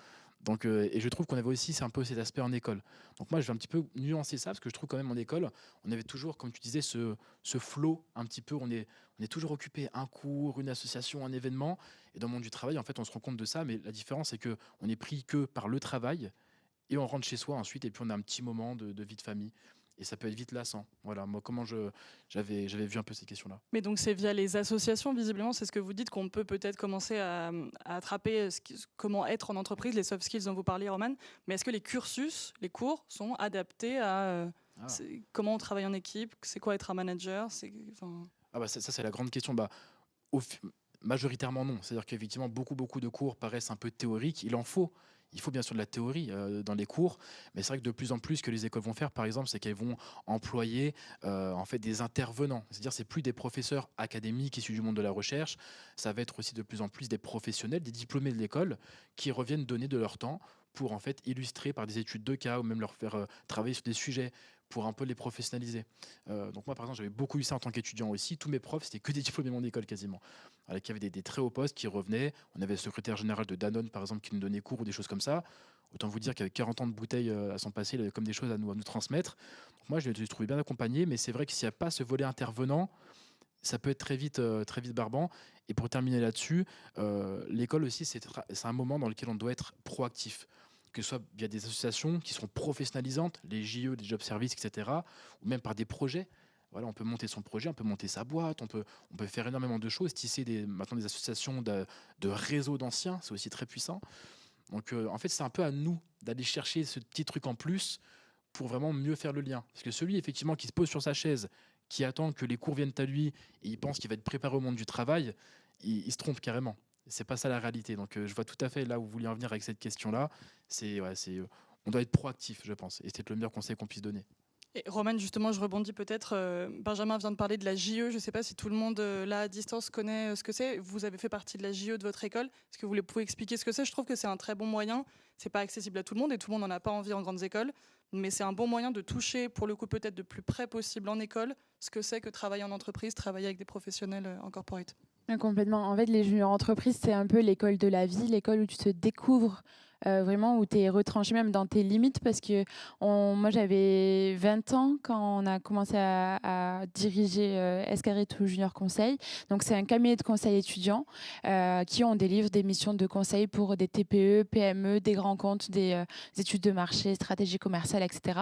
Donc, et je trouve qu'on avait aussi c'est un peu cet aspect en école. Donc moi, je vais un petit peu nuancer ça parce que je trouve quand même en école, on avait toujours, comme tu disais, ce flow un petit peu. On est toujours occupé, un cours, une association, un événement. Et dans le monde du travail, en fait, on se rend compte de ça. Mais la différence, c'est que on est pris que par le travail et on rentre chez soi ensuite. Et puis on a un petit moment de vie de famille. Et ça peut être vite lassant. Voilà, moi, j'avais vu un peu ces questions-là. Mais donc c'est via les associations, visiblement, c'est ce que vous dites, qu'on peut peut-être commencer à attraper comment être en entreprise, les soft skills dont vous parliez, Roman. Mais est-ce que les cursus, les cours, sont adaptés à comment on travaille en équipe? C'est quoi être un manager? Ah bah ça c'est la grande question. Bah, au fi- majoritairement non. C'est-à-dire qu'effectivement beaucoup de cours paraissent un peu théoriques. Il faut bien sûr de la théorie dans les cours, mais c'est vrai que de plus en plus ce que les écoles vont faire, par exemple, c'est qu'elles vont employer en fait des intervenants. C'est-à-dire c'est plus des professeurs académiques issus du monde de la recherche, ça va être aussi de plus en plus des professionnels, des diplômés de l'école qui reviennent donner de leur temps pour en fait illustrer par des études de cas ou même leur faire travailler sur des sujets pour un peu les professionnaliser. Donc moi par exemple j'avais beaucoup eu ça en tant qu'étudiant aussi. Tous mes profs c'était que des diplômés de mon école quasiment. Avec qui avaient des très hauts postes qui revenaient. On avait le secrétaire général de Danone, par exemple, qui nous donnait cours ou des choses comme ça. Autant vous dire qu'avec 40 ans de bouteilles à son passé, il avait comme des choses à nous transmettre. Donc moi, je l'ai trouvé bien accompagné, mais c'est vrai que s'il n'y a pas ce volet intervenant, ça peut être très vite barbant. Et pour terminer là-dessus, l'école aussi, c'est un moment dans lequel on doit être proactif. Que ce soit via des associations qui seront professionnalisantes, les JE, les job services, etc., ou même par des projets. Voilà, on peut monter son projet, on peut monter sa boîte, on peut faire énormément de choses, tisser maintenant des associations de réseaux d'anciens, c'est aussi très puissant. Donc en fait, c'est un peu à nous d'aller chercher ce petit truc en plus pour vraiment mieux faire le lien. Parce que celui effectivement qui se pose sur sa chaise, qui attend que les cours viennent à lui et il pense qu'il va être préparé au monde du travail, il se trompe carrément. C'est pas ça la réalité. Donc je vois tout à fait là où vous vouliez en venir avec cette question-là. On doit être proactif, je pense. Et c'est le meilleur conseil qu'on puisse donner. Et Roman, justement, je rebondis peut-être. Benjamin vient de parler de la JE. Je ne sais pas si tout le monde là à distance connaît ce que c'est. Vous avez fait partie de la JE de votre école. Est-ce que vous pouvez expliquer ce que c'est? Je trouve que c'est un très bon moyen. C'est pas accessible à tout le monde et tout le monde n'en a pas envie en grandes écoles. Mais c'est un bon moyen de toucher, pour le coup, peut-être de plus près possible en école, ce que c'est que travailler en entreprise, travailler avec des professionnels en corporate. Complètement. En fait, les juniors entreprises, c'est un peu l'école de la vie, l'école où tu te découvres vraiment, où tu es retranché même dans tes limites. Parce que moi, j'avais 20 ans quand on a commencé à diriger Escareto Junior Conseil. Donc, c'est un cabinet de conseil étudiants qui on délivre des missions de conseil pour des TPE, PME, des grands comptes, des études de marché, stratégie commerciale, etc.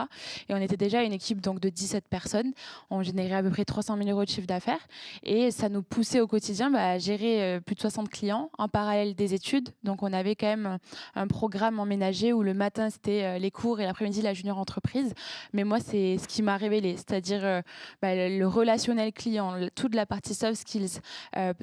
Et on était déjà une équipe donc, de 17 personnes. On générait à peu près 300 000 € de chiffre d'affaires. Et ça nous poussait au quotidien à gérer plus de 60 clients en parallèle des études. Donc, on avait quand même un programme emménagé où le matin, c'était les cours et l'après-midi, la junior entreprise. Mais moi, c'est ce qui m'a révélé, c'est-à-dire le relationnel client, toute la partie soft skills,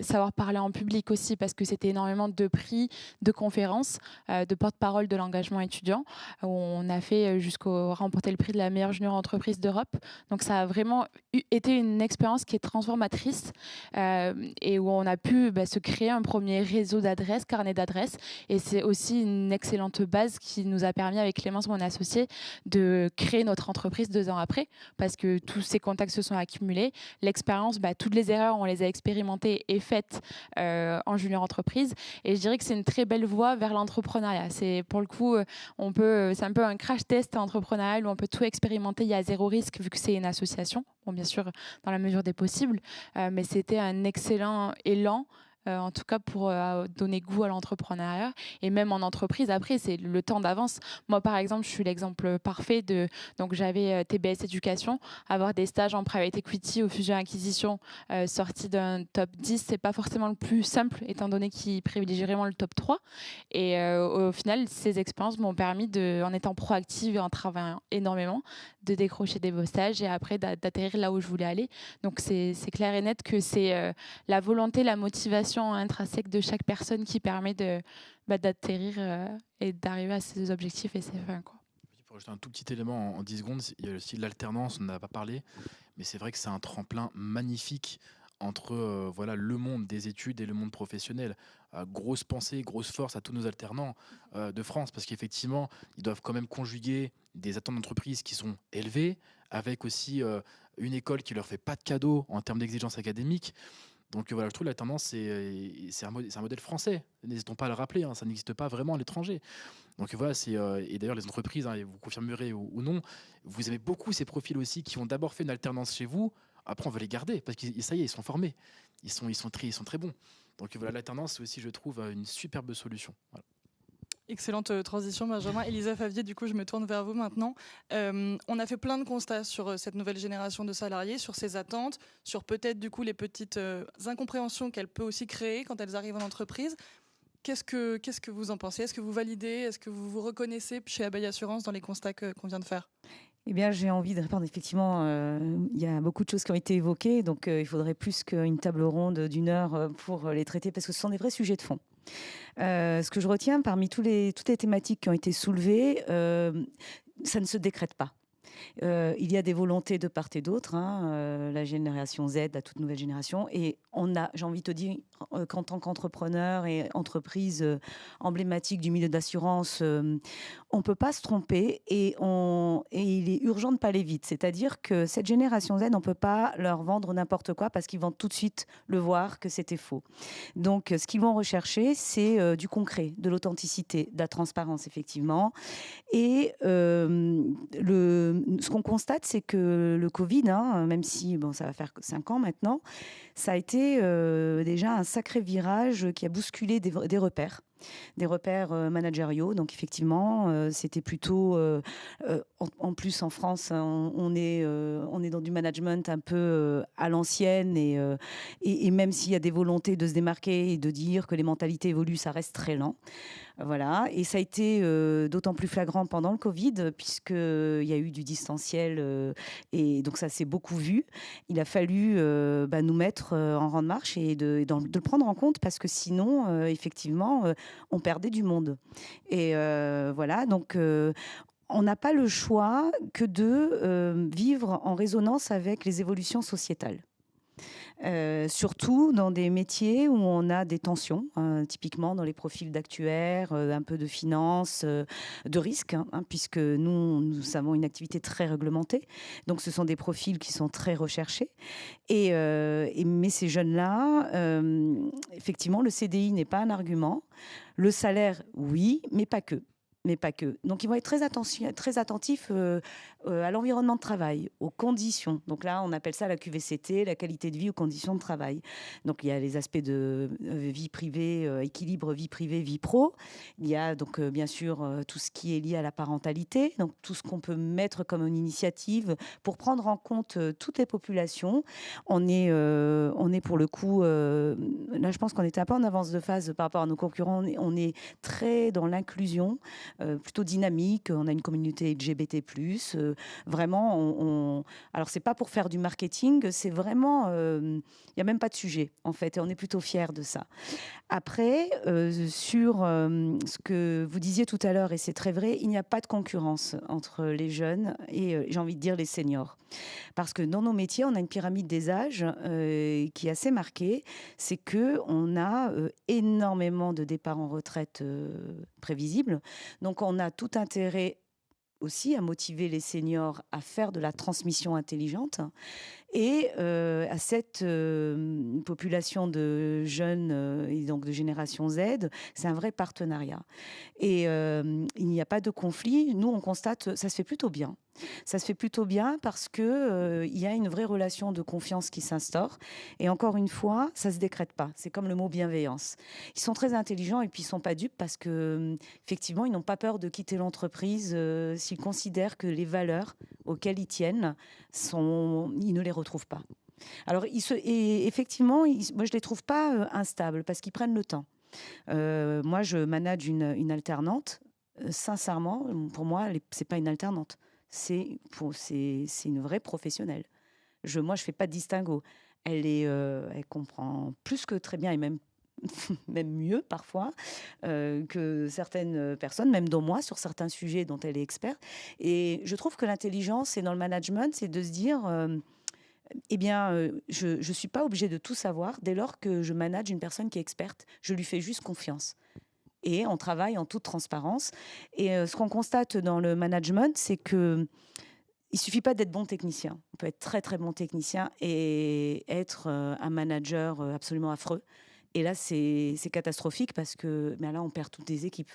savoir parler en public aussi, parce que c'était énormément de prix, de conférences, de porte-parole de l'engagement étudiant, où on a fait jusqu'au remporter le prix de la meilleure junior entreprise d'Europe. Donc, ça a vraiment été une expérience qui est transformatrice et où on a pu se créer un premier réseau d'adresses, carnet d'adresses. Et c'est aussi une excellente base qui nous a permis, avec Clémence, mon associée, de créer notre entreprise 2 ans après, parce que tous ces contacts se sont accumulés. L'expérience, toutes les erreurs, on les a expérimentées et faites en junior entreprise. Et je dirais que c'est une très belle voie vers l'entrepreneuriat. C'est pour le coup, c'est un peu un crash test entrepreneurial où on peut tout expérimenter. Il y a 0 risque vu que c'est une association. Bon, bien sûr, dans la mesure des possibles, mais c'était un excellent élan. En tout cas pour donner goût à l'entrepreneuriat. Et même en entreprise, après, c'est le temps d'avance. Moi, par exemple, je suis l'exemple parfait de... Donc, j'avais TBS Éducation. Avoir des stages en private equity ou fusion-acquisition sortis d'un top 10, c'est pas forcément le plus simple, étant donné qu'ils privilégient vraiment le top 3. Et au final, ces expériences m'ont permis, en étant proactive et en travaillant énormément, de décrocher des beaux stages et après d'atterrir là où je voulais aller. Donc, c'est clair et net que c'est la volonté, la motivation intrinsèque de chaque personne qui permet d'atterrir et d'arriver à ses objectifs et ses fins, quoi. Faut rajouter un tout petit élément en 10 secondes. Il y a aussi l'alternance, on n'en a pas parlé, mais c'est vrai que c'est un tremplin magnifique entre voilà, le monde des études et le monde professionnel. Grosse pensée, grosse force à tous nos alternants de France, parce qu'effectivement, ils doivent quand même conjuguer des attentes d'entreprise qui sont élevées, avec aussi une école qui leur fait pas de cadeaux en termes d'exigences académiques. Donc voilà, je trouve que l'alternance, c'est un modèle français. N'hésitons pas à le rappeler, hein, ça n'existe pas vraiment à l'étranger. Donc voilà, et d'ailleurs les entreprises, hein, et vous confirmerez ou non, vous aimez beaucoup ces profils aussi qui ont d'abord fait une alternance chez vous. Après, on veut les garder parce que ça y est, ils sont formés, ils sont très bons. Donc voilà, l'alternance, c'est aussi, je trouve, une superbe solution. Voilà. Excellente transition, Benjamin. Elisa Favier, du coup, je me tourne vers vous maintenant. On a fait plein de constats sur cette nouvelle génération de salariés, sur ses attentes, sur peut-être du coup les petites incompréhensions qu'elle peut aussi créer quand elles arrivent en entreprise. Qu'est-ce que vous en pensez? Est-ce que vous validez? Est-ce que vous vous reconnaissez chez Abeille Assurance dans les constats qu'on vient de faire? Eh bien, j'ai envie de répondre. Effectivement, il y a beaucoup de choses qui ont été évoquées, donc il faudrait plus qu'une table ronde d'1 heure pour les traiter, parce que ce sont des vrais sujets de fond. Ce que je retiens parmi toutes les thématiques qui ont été soulevées, ça ne se décrète pas. Il y a des volontés de part et d'autre, hein, la génération Z, la toute nouvelle génération, et j'ai envie de te dire qu'en tant qu'entrepreneur et entreprise emblématique du milieu d'assurance, on ne peut pas se tromper et il est urgent de ne pas aller vite. C'est-à-dire que cette génération Z, on ne peut pas leur vendre n'importe quoi parce qu'ils vont tout de suite le voir que c'était faux. Donc, ce qu'ils vont rechercher, c'est du concret, de l'authenticité, de la transparence, effectivement. Et ce qu'on constate, c'est que le Covid, hein, même si ça va faire 5 ans maintenant, ça a été déjà un sacré virage qui a bousculé des repères. Des repères managériaux. Donc effectivement, c'était plutôt, en plus en France, hein, on est dans du management un peu à l'ancienne et même s'il y a des volontés de se démarquer et de dire que les mentalités évoluent, ça reste très lent. Voilà, et ça a été d'autant plus flagrant pendant le Covid, puisqu'il y a eu du distanciel, et donc ça s'est beaucoup vu. Il a fallu nous mettre en rang de marche et de le prendre en compte, parce que sinon, effectivement, on perdait du monde. Et voilà, donc on n'a pas le choix que de vivre en résonance avec les évolutions sociétales. Surtout dans des métiers où on a des tensions, typiquement dans les profils d'actuaires, un peu de finance, de risque, hein, puisque nous avons une activité très réglementée. Donc ce sont des profils qui sont très recherchés. Mais ces jeunes-là, effectivement, le CDI n'est pas un argument. Le salaire, oui, mais pas que. Donc, ils vont être très attentifs à l'environnement de travail, aux conditions. Donc là, on appelle ça la QVCT, la qualité de vie aux conditions de travail. Donc, il y a les aspects de vie privée, équilibre vie privée, vie pro. Il y a donc, bien sûr, tout ce qui est lié à la parentalité, donc tout ce qu'on peut mettre comme une initiative pour prendre en compte toutes les populations. On est pour le coup, là, je pense qu'on était un peu en avance de phase par rapport à nos concurrents. On est très dans l'inclusion, plutôt dynamique. On a une communauté LGBT+. Vraiment, alors c'est pas pour faire du marketing, c'est vraiment, il n'y a même pas de sujet en fait, et on est plutôt fiers de ça. Après, sur ce que vous disiez tout à l'heure, et c'est très vrai, il n'y a pas de concurrence entre les jeunes et j'ai envie de dire les seniors. Parce que dans nos métiers, on a une pyramide des âges qui est assez marquée. C'est qu'on a énormément de départs en retraite prévisibles. Donc, on a tout intérêt aussi à motiver les seniors à faire de la transmission intelligente et à cette population de jeunes et donc de génération Z, c'est un vrai partenariat. Et il n'y a pas de conflit. Nous, on constate, ça se fait plutôt bien. Ça se fait plutôt bien parce que il y a une vraie relation de confiance qui s'instaure. Et encore une fois, ça se décrète pas. C'est comme le mot bienveillance. Ils sont très intelligents et puis ils sont pas dupes parce que effectivement, ils n'ont pas peur de quitter l'entreprise s'ils considèrent que les valeurs auxquelles ils tiennent ils ne les retrouvent pas. Alors, et effectivement, moi, je les trouve pas instables parce qu'ils prennent le temps. Moi, je manage une alternante. Sincèrement, pour moi, c'est pas une alternante. C'est une vraie professionnelle. Moi, je fais pas de distinguo. Elle comprend plus que très bien et même même mieux parfois que certaines personnes, même dont moi, sur certains sujets dont elle est experte. Et je trouve que l'intelligence, et dans le management, c'est de se dire, eh bien, je ne suis pas obligée de tout savoir dès lors que je manage une personne qui est experte. Je lui fais juste confiance. Et on travaille en toute transparence. Et ce qu'on constate dans le management, c'est que il suffit pas d'être bon technicien. On peut être très très bon technicien et être un manager absolument affreux. Et là, c'est catastrophique parce que là, on perd toutes les équipes.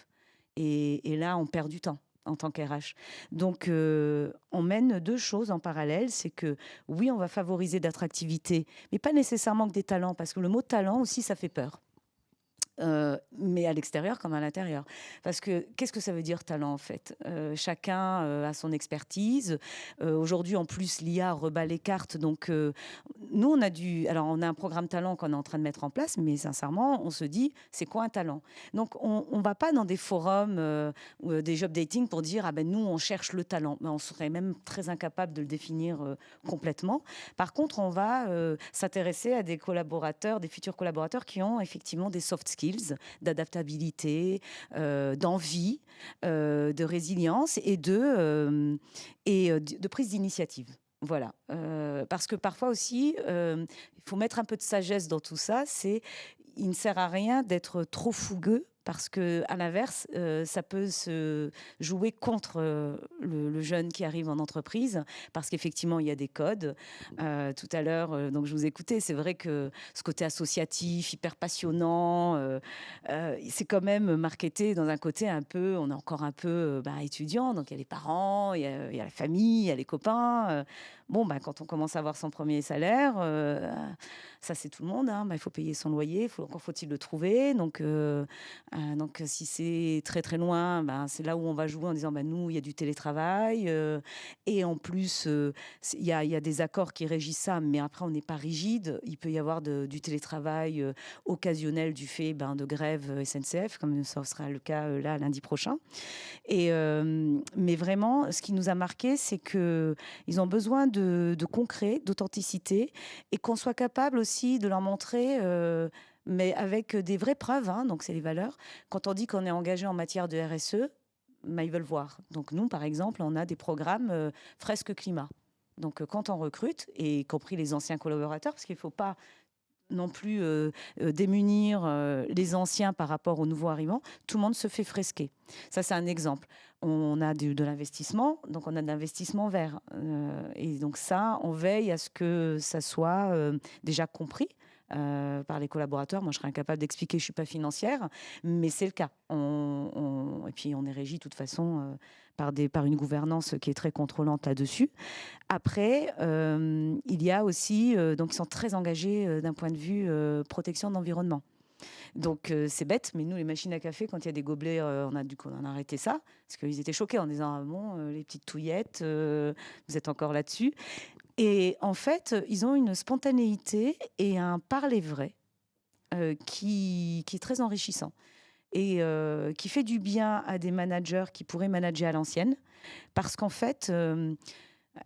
Et là, on perd du temps en tant qu'RH. Donc, on mène deux choses en parallèle. C'est que oui, on va favoriser d'attractivité, mais pas nécessairement que des talents, parce que le mot talent aussi, ça fait peur. Mais à l'extérieur comme à l'intérieur. Parce que qu'est-ce que ça veut dire talent en fait? Chacun a son expertise. Aujourd'hui, en plus, l'IA rebat les cartes. Donc, nous, on a un programme talent qu'on est en train de mettre en place, mais sincèrement, on se dit, c'est quoi un talent? Donc, on ne va pas dans des forums ou des job dating pour dire, ah ben nous, on cherche le talent. Ben, on serait même très incapable de le définir complètement. Par contre, on va s'intéresser à des collaborateurs, des futurs collaborateurs qui ont effectivement des soft skills, d'adaptabilité, d'envie, de résilience et de prise d'initiative. Voilà. Parce que parfois aussi, il faut mettre un peu de sagesse dans tout ça. Il ne sert à rien d'être trop fougueux, parce que à l'inverse, ça peut se jouer contre le jeune qui arrive en entreprise, parce qu'effectivement, il y a des codes. Tout à l'heure, donc je vous écoutais, c'est vrai que ce côté associatif, hyper passionnant, c'est quand même marketé dans un côté un peu, on est encore un peu étudiant, donc il y a les parents, il y a la famille, il y a les copains. Quand on commence à avoir son premier salaire, ça c'est tout le monde, hein, il faut payer son loyer, encore faut-il le trouver. Donc si c'est très très loin, c'est là où on va jouer en disant nous, il y a du télétravail. Et en plus, il y a des accords qui régissent ça, mais après, on n'est pas rigide. Il peut y avoir du télétravail occasionnel du fait de grève SNCF, comme ça sera le cas là lundi prochain. Mais vraiment, ce qui nous a marqué, c'est qu'ils ont besoin de concret, d'authenticité, et qu'on soit capable aussi de leur montrer mais avec des vraies preuves, hein, donc c'est les valeurs. Quand on dit qu'on est engagé en matière de RSE, ils veulent voir. Donc nous, par exemple, on a des programmes fresque climat. Donc quand on recrute, et y compris les anciens collaborateurs, parce qu'il ne faut pas non plus démunir les anciens par rapport aux nouveaux arrivants, tout le monde se fait fresquer. Ça, c'est un exemple. On a de l'investissement, donc on a de l'investissement vert. Et donc ça, on veille à ce que ça soit déjà compris par les collaborateurs. Moi, je serais incapable d'expliquer, je ne suis pas financière, mais c'est le cas. Et puis, on est régi de toute façon par une gouvernance qui est très contrôlante là-dessus. Après, il y a aussi, donc ils sont très engagés d'un point de vue protection de l'environnement. Donc c'est bête, mais nous, les machines à café, quand il y a des gobelets, on a arrêté ça, parce qu'ils étaient choqués en disant, ah bon, les petites touillettes, vous êtes encore là-dessus. Et en fait, ils ont une spontanéité et un parler vrai qui est très enrichissant et qui fait du bien à des managers qui pourraient manager à l'ancienne. Parce qu'en fait,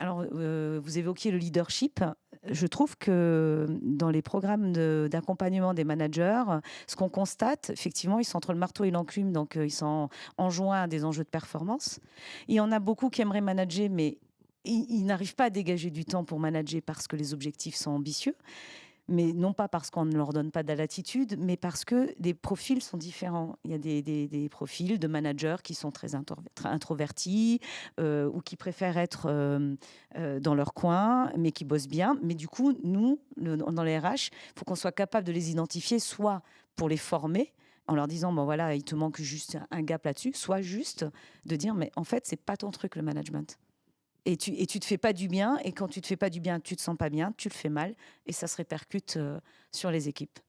vous évoquiez le leadership. Je trouve que dans les programmes d'accompagnement des managers, ce qu'on constate, effectivement, ils sont entre le marteau et l'enclume, donc ils sont enjoints à des enjeux de performance. Il y en a beaucoup qui aimeraient manager, mais ils n'arrivent pas à dégager du temps pour manager parce que les objectifs sont ambitieux, mais non pas parce qu'on ne leur donne pas de la latitude, mais parce que les profils sont différents. Il y a des profils de managers qui sont très introvertis ou qui préfèrent être dans leur coin, mais qui bossent bien. Mais du coup, nous, dans les RH, il faut qu'on soit capable de les identifier, soit pour les former, en leur disant, voilà, il te manque juste un gap là-dessus, soit juste de dire, mais en fait, c'est pas ton truc, le management. Et tu te fais pas du bien, et quand tu te fais pas du bien, tu te sens pas bien, tu le fais mal, et ça se répercute sur les équipes.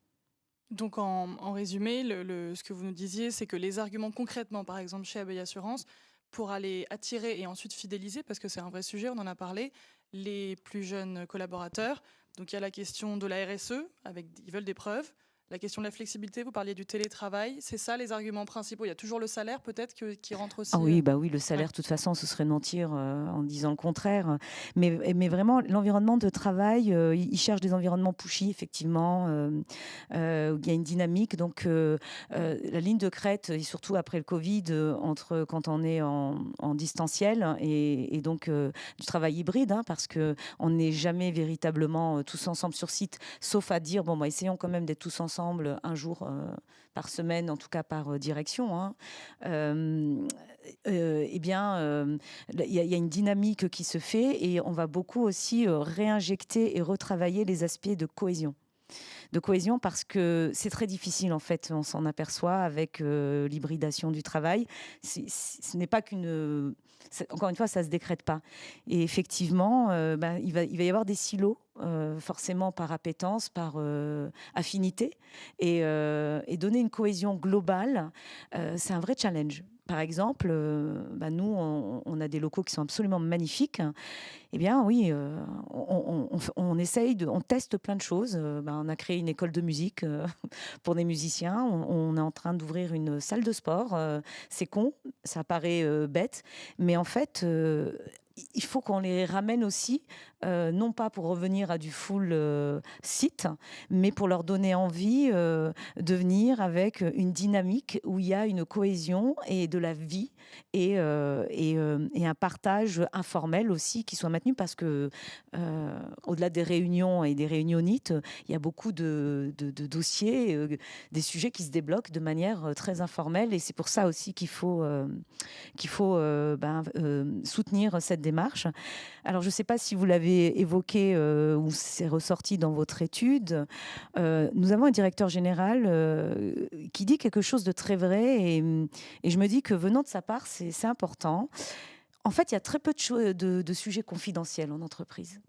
Donc en résumé, ce que vous nous disiez, c'est que les arguments concrètement, par exemple chez Abeille Assurance, pour aller attirer et ensuite fidéliser, parce que c'est un vrai sujet, on en a parlé, les plus jeunes collaborateurs. Donc il y a la question de la RSE, ils veulent des preuves. la question de la flexibilité, vous parliez du télétravail. C'est ça les arguments principaux. Il y a toujours le salaire peut-être qui rentre aussi. Ah oui, bah oui, le salaire, de toute façon, ce serait mentir en disant le contraire. Mais vraiment, l'environnement de travail, ils cherchent des environnements pushy, effectivement, où il y a une dynamique. Donc, la ligne de crête, et surtout après le Covid, entre quand on est en distanciel et donc du travail hybride, hein, parce qu'on n'est jamais véritablement tous ensemble sur site, sauf à dire, bon, bah, essayons quand même d'être tous ensemble un jour par semaine, en tout cas par direction, hein. Eh bien, il y a une dynamique qui se fait et on va beaucoup aussi réinjecter et retravailler les aspects de cohésion. De cohésion parce que c'est très difficile en fait, on s'en aperçoit avec l'hybridation du travail. Ce n'est pas qu'une... Encore une fois, ça ne se décrète pas. Et effectivement, il va y avoir des silos, forcément par appétence, par affinité. Et donner une cohésion globale, c'est un vrai challenge. Par exemple, nous, on a des locaux qui sont absolument magnifiques. Eh bien, oui, on essaye, on teste plein de choses. On a créé une école de musique pour des musiciens. On est en train d'ouvrir une salle de sport. C'est con, ça paraît bête, mais en fait, il faut qu'on les ramène aussi, non pas pour revenir à du full site, mais pour leur donner envie de venir avec une dynamique où il y a une cohésion et de la vie et un partage informel aussi qui soit maintenu parce que au-delà des réunions et des réunionites, il y a beaucoup de dossiers, des sujets qui se débloquent de manière très informelle et c'est pour ça aussi qu'il faut soutenir cette démarche. Alors, je ne sais pas si vous l'avez évoqué ou c'est ressorti dans votre étude. Nous avons un directeur général qui dit quelque chose de très vrai et je me dis que venant de sa part, c'est important. En fait, il y a très peu de sujets confidentiels en entreprise.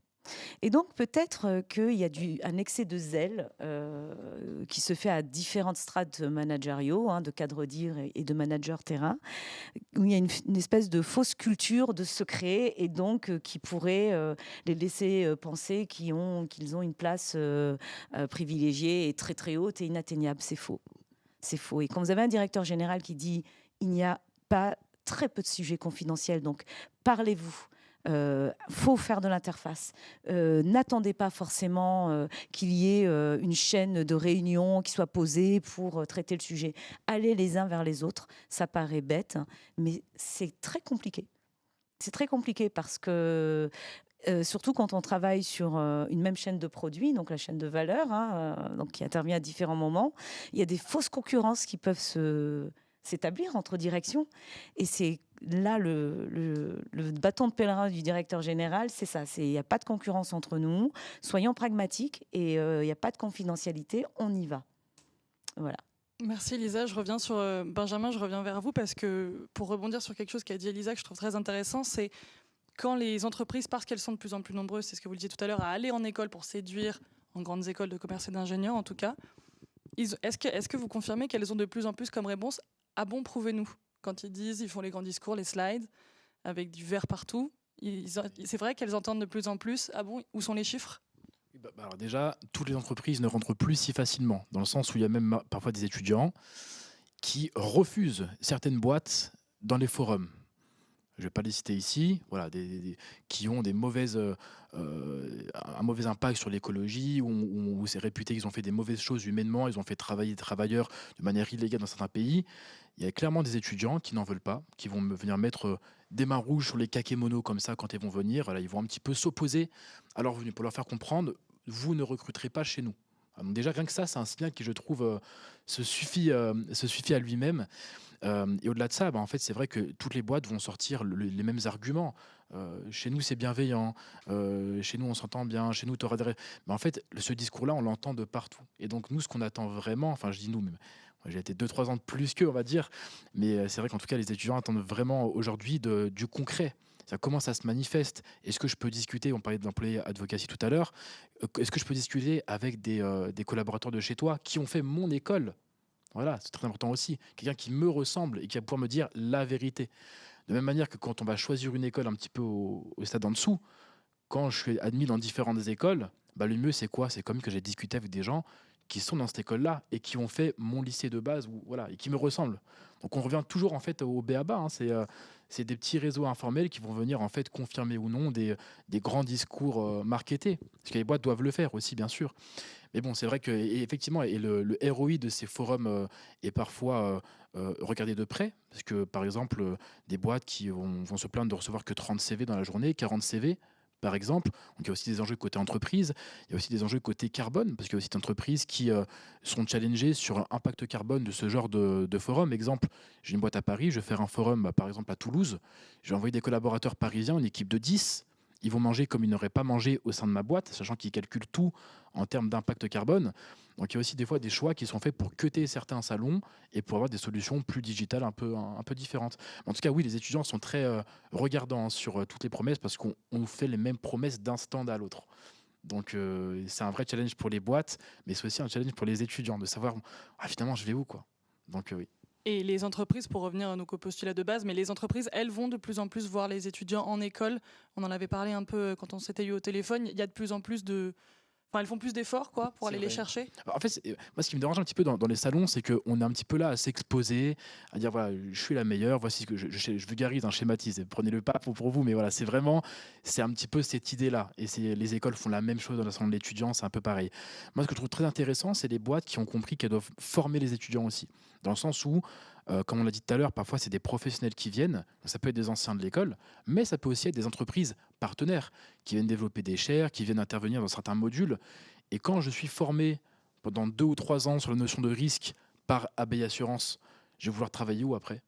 Et donc, peut-être qu'il y a un excès de zèle qui se fait à différentes strates managériaux, hein, de cadres dires et de managers terrain, où il y a une espèce de fausse culture de secret et donc qui pourrait les laisser penser qu'ils ont une place privilégiée et très très haute et inatteignable. C'est faux. C'est faux. Et quand vous avez un directeur général qui dit il n'y a pas très peu de sujets confidentiels, donc parlez-vous. Faut faire de l'interface. N'attendez pas forcément qu'il y ait une chaîne de réunions qui soit posée pour traiter le sujet. Allez les uns vers les autres. Ça paraît bête, mais c'est très compliqué. C'est très compliqué parce que surtout quand on travaille sur une même chaîne de produits, donc la chaîne de valeur, hein, donc qui intervient à différents moments, il y a des fausses concurrences qui peuvent s'établir entre directions. Et c'est là le bâton de pèlerin du directeur général, c'est ça. Il n'y a pas de concurrence entre nous. Soyons pragmatiques et il n'y a pas de confidentialité. On y va. Voilà. Merci Elisa. Je reviens sur Benjamin, je reviens vers vous parce que pour rebondir sur quelque chose qu'a dit Elisa que je trouve très intéressant, c'est quand les entreprises, parce qu'elles sont de plus en plus nombreuses, c'est ce que vous le disiez tout à l'heure, à aller en école pour séduire, en grandes écoles de commerce et d'ingénieurs en tout cas, est-ce que vous confirmez qu'elles ont de plus en plus comme réponse « ah bon, prouvez-nous » quand ils font les grands discours, les slides, avec du vert partout. C'est vrai qu'elles entendent de plus en plus « ah bon, où sont les chiffres ?» Alors déjà, toutes les entreprises ne rentrent plus si facilement, dans le sens où il y a même parfois des étudiants qui refusent certaines boîtes dans les forums. Je ne vais pas les citer ici, voilà, qui ont un mauvais impact sur l'écologie, où c'est réputé qu'ils ont fait des mauvaises choses humainement, ils ont fait travailler des travailleurs de manière illégale dans certains pays. Il y a clairement des étudiants qui n'en veulent pas, qui vont venir mettre des mains rouges sur les kakémonos comme ça quand ils vont venir. Voilà, ils vont un petit peu s'opposer à leur venue pour leur faire comprendre, vous ne recruterez pas chez nous. Donc déjà, rien que ça, c'est un signal qui, je trouve, se suffit à lui-même. Et au-delà de ça, en fait, c'est vrai que toutes les boîtes vont sortir les mêmes arguments. Chez nous, c'est bienveillant. Chez nous, on s'entend bien. Chez nous, tu auras des... Mais en fait, ce discours-là, on l'entend de partout. Et donc, nous, ce qu'on attend vraiment, enfin, je dis nous, mais j'ai été 2-3 ans de plus qu'eux, on va dire. Mais c'est vrai qu'en tout cas, les étudiants attendent vraiment aujourd'hui du concret. Ça commence à se manifester. Est-ce que je peux discuter, on parlait de l'employé advocacy tout à l'heure, est-ce que je peux discuter avec des collaborateurs de chez toi qui ont fait mon école? Voilà, c'est très important aussi. Quelqu'un qui me ressemble et qui va pouvoir me dire la vérité. De même manière que quand on va choisir une école un petit peu au stade en dessous, quand je suis admis dans différentes écoles, le mieux c'est quoi? C'est comme que j'ai discuté avec des gens qui sont dans cette école-là et qui ont fait mon lycée de base, ou, voilà, et qui me ressemblent. Donc on revient toujours en fait au b.a.-ba, hein. C'est des petits réseaux informels qui vont venir en fait confirmer ou non des grands discours marketés. Parce que les boîtes doivent le faire aussi, bien sûr. Mais bon, c'est vrai que et effectivement, et le ROI de ces forums est parfois regardé de près. Parce que par exemple, des boîtes qui vont se plaindre de recevoir que 30 CV dans la journée, 40 CV. Par exemple, donc il y a aussi des enjeux côté entreprise, il y a aussi des enjeux côté carbone, parce qu'il y a aussi des entreprises qui sont challengées sur l'impact carbone de ce genre de forum. Exemple, j'ai une boîte à Paris, je vais faire un forum par exemple à Toulouse, je vais envoyer des collaborateurs parisiens, une équipe de 10, ils vont manger comme ils n'auraient pas mangé au sein de ma boîte, sachant qu'ils calculent tout en termes d'impact carbone. Donc il y a aussi des fois des choix qui sont faits pour cuter certains salons et pour avoir des solutions plus digitales un peu différentes. En tout cas, oui, les étudiants sont très regardants, hein, sur toutes les promesses, parce qu'on nous fait les mêmes promesses d'un stand à l'autre. Donc c'est un vrai challenge pour les boîtes, mais c'est aussi un challenge pour les étudiants de savoir, finalement je vais où, quoi. Donc oui. Et les entreprises, pour revenir à nos postulats de base, mais les entreprises, elles vont de plus en plus voir les étudiants en école. On en avait parlé un peu quand on s'était eu au téléphone. Il y a de plus en plus elles font plus d'efforts pour aller les chercher. En fait, moi, ce qui me dérange un petit peu dans les salons, c'est qu'on est un petit peu là à s'exposer, à dire voilà, je suis la meilleure, voici ce que je vulgarise, schématise. Prenez-le pas pour vous, mais voilà, c'est un petit peu cette idée-là. Et les écoles font la même chose dans le salon de l'étudiant, c'est un peu pareil. Moi, ce que je trouve très intéressant, c'est les boîtes qui ont compris qu'elles doivent former les étudiants aussi. Dans le sens où, comme on l'a dit tout à l'heure, parfois c'est des professionnels qui viennent, ça peut être des anciens de l'école, mais ça peut aussi être des entreprises partenaires qui viennent développer des chaires, qui viennent intervenir dans certains modules. Et quand je suis formé pendant 2 ou 3 ans sur la notion de risque par ABI Assurance, je vais vouloir travailler où après?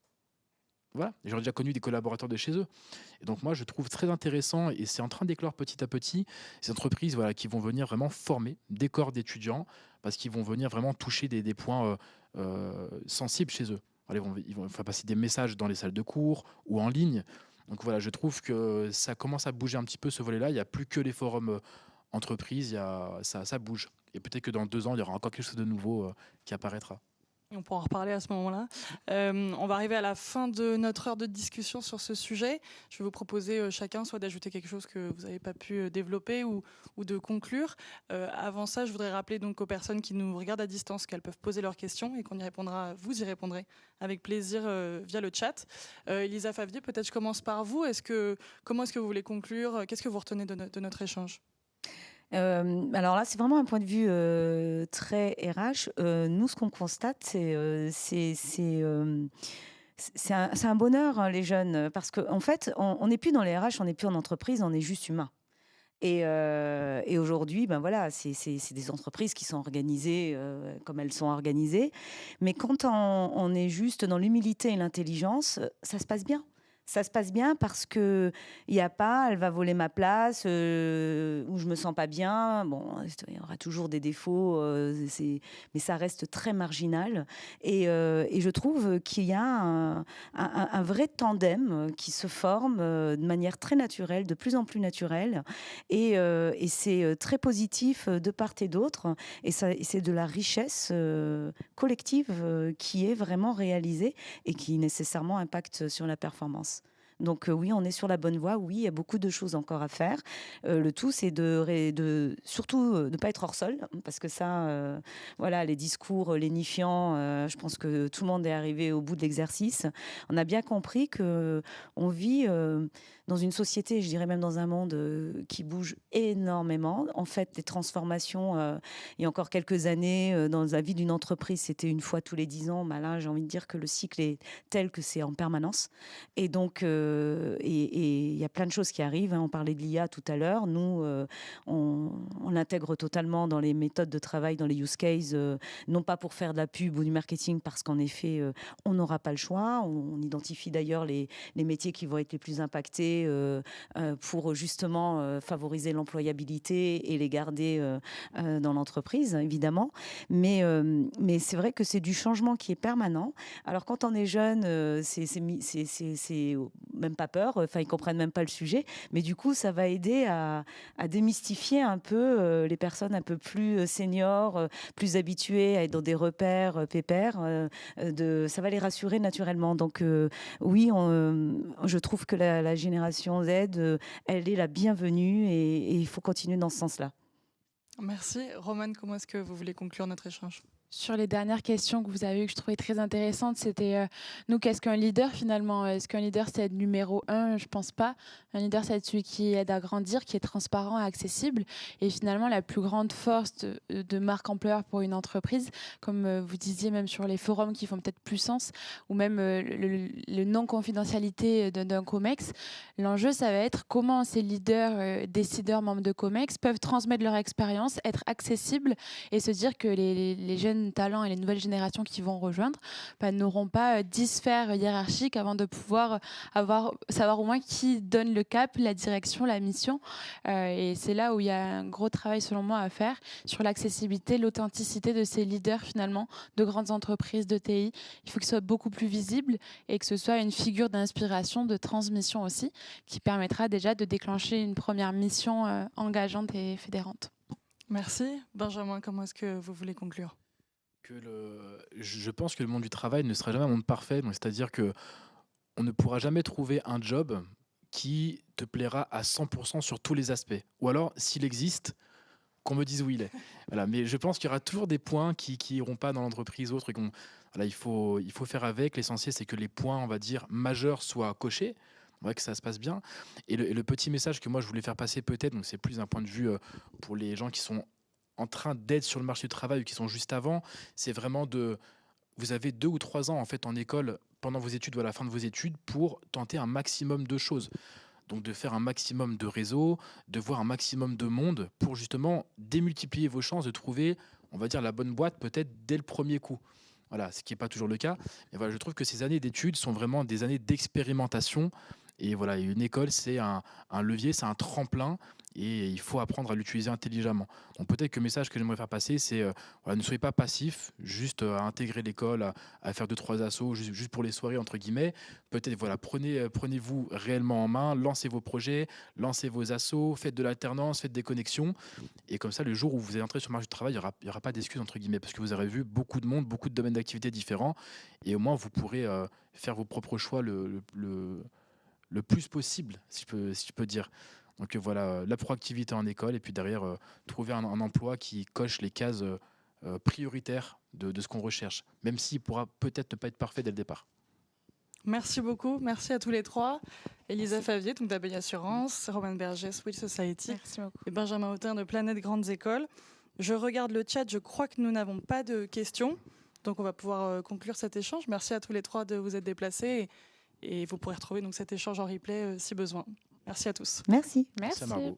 Voilà, j'aurais déjà connu des collaborateurs de chez eux. Et donc moi, je trouve très intéressant, et c'est en train d'éclore petit à petit, ces entreprises, voilà, qui vont venir vraiment former des corps d'étudiants, parce qu'ils vont venir vraiment toucher des points sensibles chez eux. Voilà, ils vont faire passer des messages dans les salles de cours ou en ligne. Donc voilà, je trouve que ça commence à bouger un petit peu, ce volet-là. Il n'y a plus que les forums entreprises, ça bouge. Et peut-être que dans 2 ans, il y aura encore quelque chose de nouveau qui apparaîtra. On pourra en reparler à ce moment-là. On va arriver à la fin de notre heure de discussion sur ce sujet. Je vais vous proposer chacun soit d'ajouter quelque chose que vous n'avez pas pu développer ou de conclure. Avant ça, je voudrais rappeler donc aux personnes qui nous regardent à distance qu'elles peuvent poser leurs questions et qu'on y répondra, vous y répondrez avec plaisir via le chat. Elisa Favier, peut-être je commence par vous. Comment est-ce que vous voulez conclure? Qu'est-ce que vous retenez de notre échange? Alors là, c'est vraiment un point de vue très RH. Nous, ce qu'on constate, c'est un bonheur, hein, les jeunes, parce qu'en fait, on n'est plus dans les RH, on n'est plus en entreprise, on est juste humain. Et aujourd'hui, ben voilà, c'est des entreprises qui sont organisées comme elles sont organisées. Mais quand on est juste dans l'humilité et l'intelligence, ça se passe bien. Ça se passe bien parce que il y a pas, elle va voler ma place, ou je me sens pas bien. Bon, il y aura toujours des défauts, mais ça reste très marginal. Et je trouve qu'il y a un vrai tandem qui se forme de manière très naturelle, de plus en plus naturelle. Et c'est très positif de part et d'autre. Et c'est de la richesse collective qui est vraiment réalisée et qui nécessairement impacte sur la performance. Donc oui, on est sur la bonne voie. Oui, il y a beaucoup de choses encore à faire. Le tout, c'est surtout de ne pas être hors sol, parce que ça, voilà, les discours lénifiants, je pense que tout le monde est arrivé au bout de l'exercice. On a bien compris que on vit dans une société, je dirais même dans un monde qui bouge énormément. En fait, les transformations, il y a encore quelques années, dans la vie d'une entreprise, c'était une fois tous les 10 ans. Ben là, j'ai envie de dire que le cycle est tel que c'est en permanence. Et donc, il y a plein de choses qui arrivent, hein. On parlait de l'IA tout à l'heure. Nous, on l'intègre totalement dans les méthodes de travail, dans les use cases, non pas pour faire de la pub ou du marketing, parce qu'en effet, on n'aura pas le choix. On identifie d'ailleurs les métiers qui vont être les plus impactés pour justement favoriser l'employabilité et les garder dans l'entreprise, évidemment. Mais c'est vrai que c'est du changement qui est permanent. Alors quand on est jeune, c'est même pas peur, enfin ils comprennent même pas le sujet, mais du coup ça va aider à démystifier un peu les personnes un peu plus seniors, plus habituées à être dans des repères pépères, ça va les rassurer naturellement. Donc oui, je trouve que la génération Z, elle est la bienvenue et il faut continuer dans ce sens-là. Merci. Romane, comment est-ce que vous voulez conclure notre échange ? Sur les dernières questions que vous avez eues, que je trouvais très intéressantes, c'était nous, qu'est-ce qu'un leader finalement? Est-ce qu'un leader, c'est être numéro un? Je ne pense pas. Un leader, c'est être celui qui aide à grandir, qui est transparent et accessible. Et finalement, la plus grande force de marque employeur pour une entreprise, comme vous disiez, même sur les forums qui font peut-être plus sens, ou même le non-confidentialité d'un COMEX, l'enjeu, ça va être comment ces leaders, décideurs, membres de COMEX peuvent transmettre leur expérience, être accessibles et se dire que les jeunes talents et les nouvelles générations qui vont rejoindre n'auront pas 10 sphères hiérarchiques avant de pouvoir savoir au moins qui donne le cap, la direction, la mission. Et c'est là où il y a un gros travail selon moi à faire sur l'accessibilité, l'authenticité de ces leaders finalement de grandes entreprises de TI. Il faut qu'ils soient beaucoup plus visibles et que ce soit une figure d'inspiration, de transmission aussi, qui permettra déjà de déclencher une première mission engageante et fédérante. Merci. Benjamin, comment est-ce que vous voulez conclure ? Je pense que le monde du travail ne sera jamais un monde parfait. Donc, c'est-à-dire que on ne pourra jamais trouver un job qui te plaira à 100% sur tous les aspects. Ou alors, s'il existe, qu'on me dise où il est. Voilà. Mais je pense qu'il y aura toujours des points qui iront pas dans l'entreprise autre. Voilà, il faut faire avec. L'essentiel, c'est que les points, on va dire, majeurs soient cochés. Ouais, que ça se passe bien. Et le petit message que moi, je voulais faire passer peut-être, donc c'est plus un point de vue pour les gens qui sont en train d'être sur le marché du travail ou qui sont juste avant, c'est vraiment vous avez 2 ou 3 ans en fait en école pendant vos études ou à la fin de vos études pour tenter un maximum de choses. Donc de faire un maximum de réseaux, de voir un maximum de monde pour justement démultiplier vos chances de trouver, on va dire, la bonne boîte peut-être dès le premier coup. Voilà, ce qui n'est pas toujours le cas. Mais voilà, je trouve que ces années d'études sont vraiment des années d'expérimentation. Et voilà, une école, c'est un levier, c'est un tremplin et il faut apprendre à l'utiliser intelligemment. Donc peut-être que le message que j'aimerais faire passer, c'est voilà, ne soyez pas passif, juste à intégrer l'école, à faire 2-3 assos, juste pour les soirées, entre guillemets. Peut-être, voilà, prenez-vous réellement en main, lancez vos projets, lancez vos assos, faites de l'alternance, faites des connexions. Et comme ça, le jour où vous allez entrer sur le marché du travail, il n'y aura pas d'excuses, entre guillemets, parce que vous aurez vu beaucoup de monde, beaucoup de domaines d'activité différents. Et au moins, vous pourrez faire vos propres choix le plus possible, si je peux dire. Donc voilà, la proactivité en école et puis derrière, trouver un emploi qui coche les cases prioritaires de ce qu'on recherche, même s'il pourra peut-être ne pas être parfait dès le départ. Merci beaucoup, merci à tous les trois. Elisa Favier, donc d'Abeille Assurance, Romane Berger, Swill Society, et Benjamin Hautain de Planète Grandes Écoles. Je regarde le chat, je crois que nous n'avons pas de questions, donc on va pouvoir conclure cet échange. Merci à tous les trois de vous être déplacés et vous pourrez retrouver donc cet échange en replay si besoin. Merci à tous. Merci. Merci. Merci à Margot.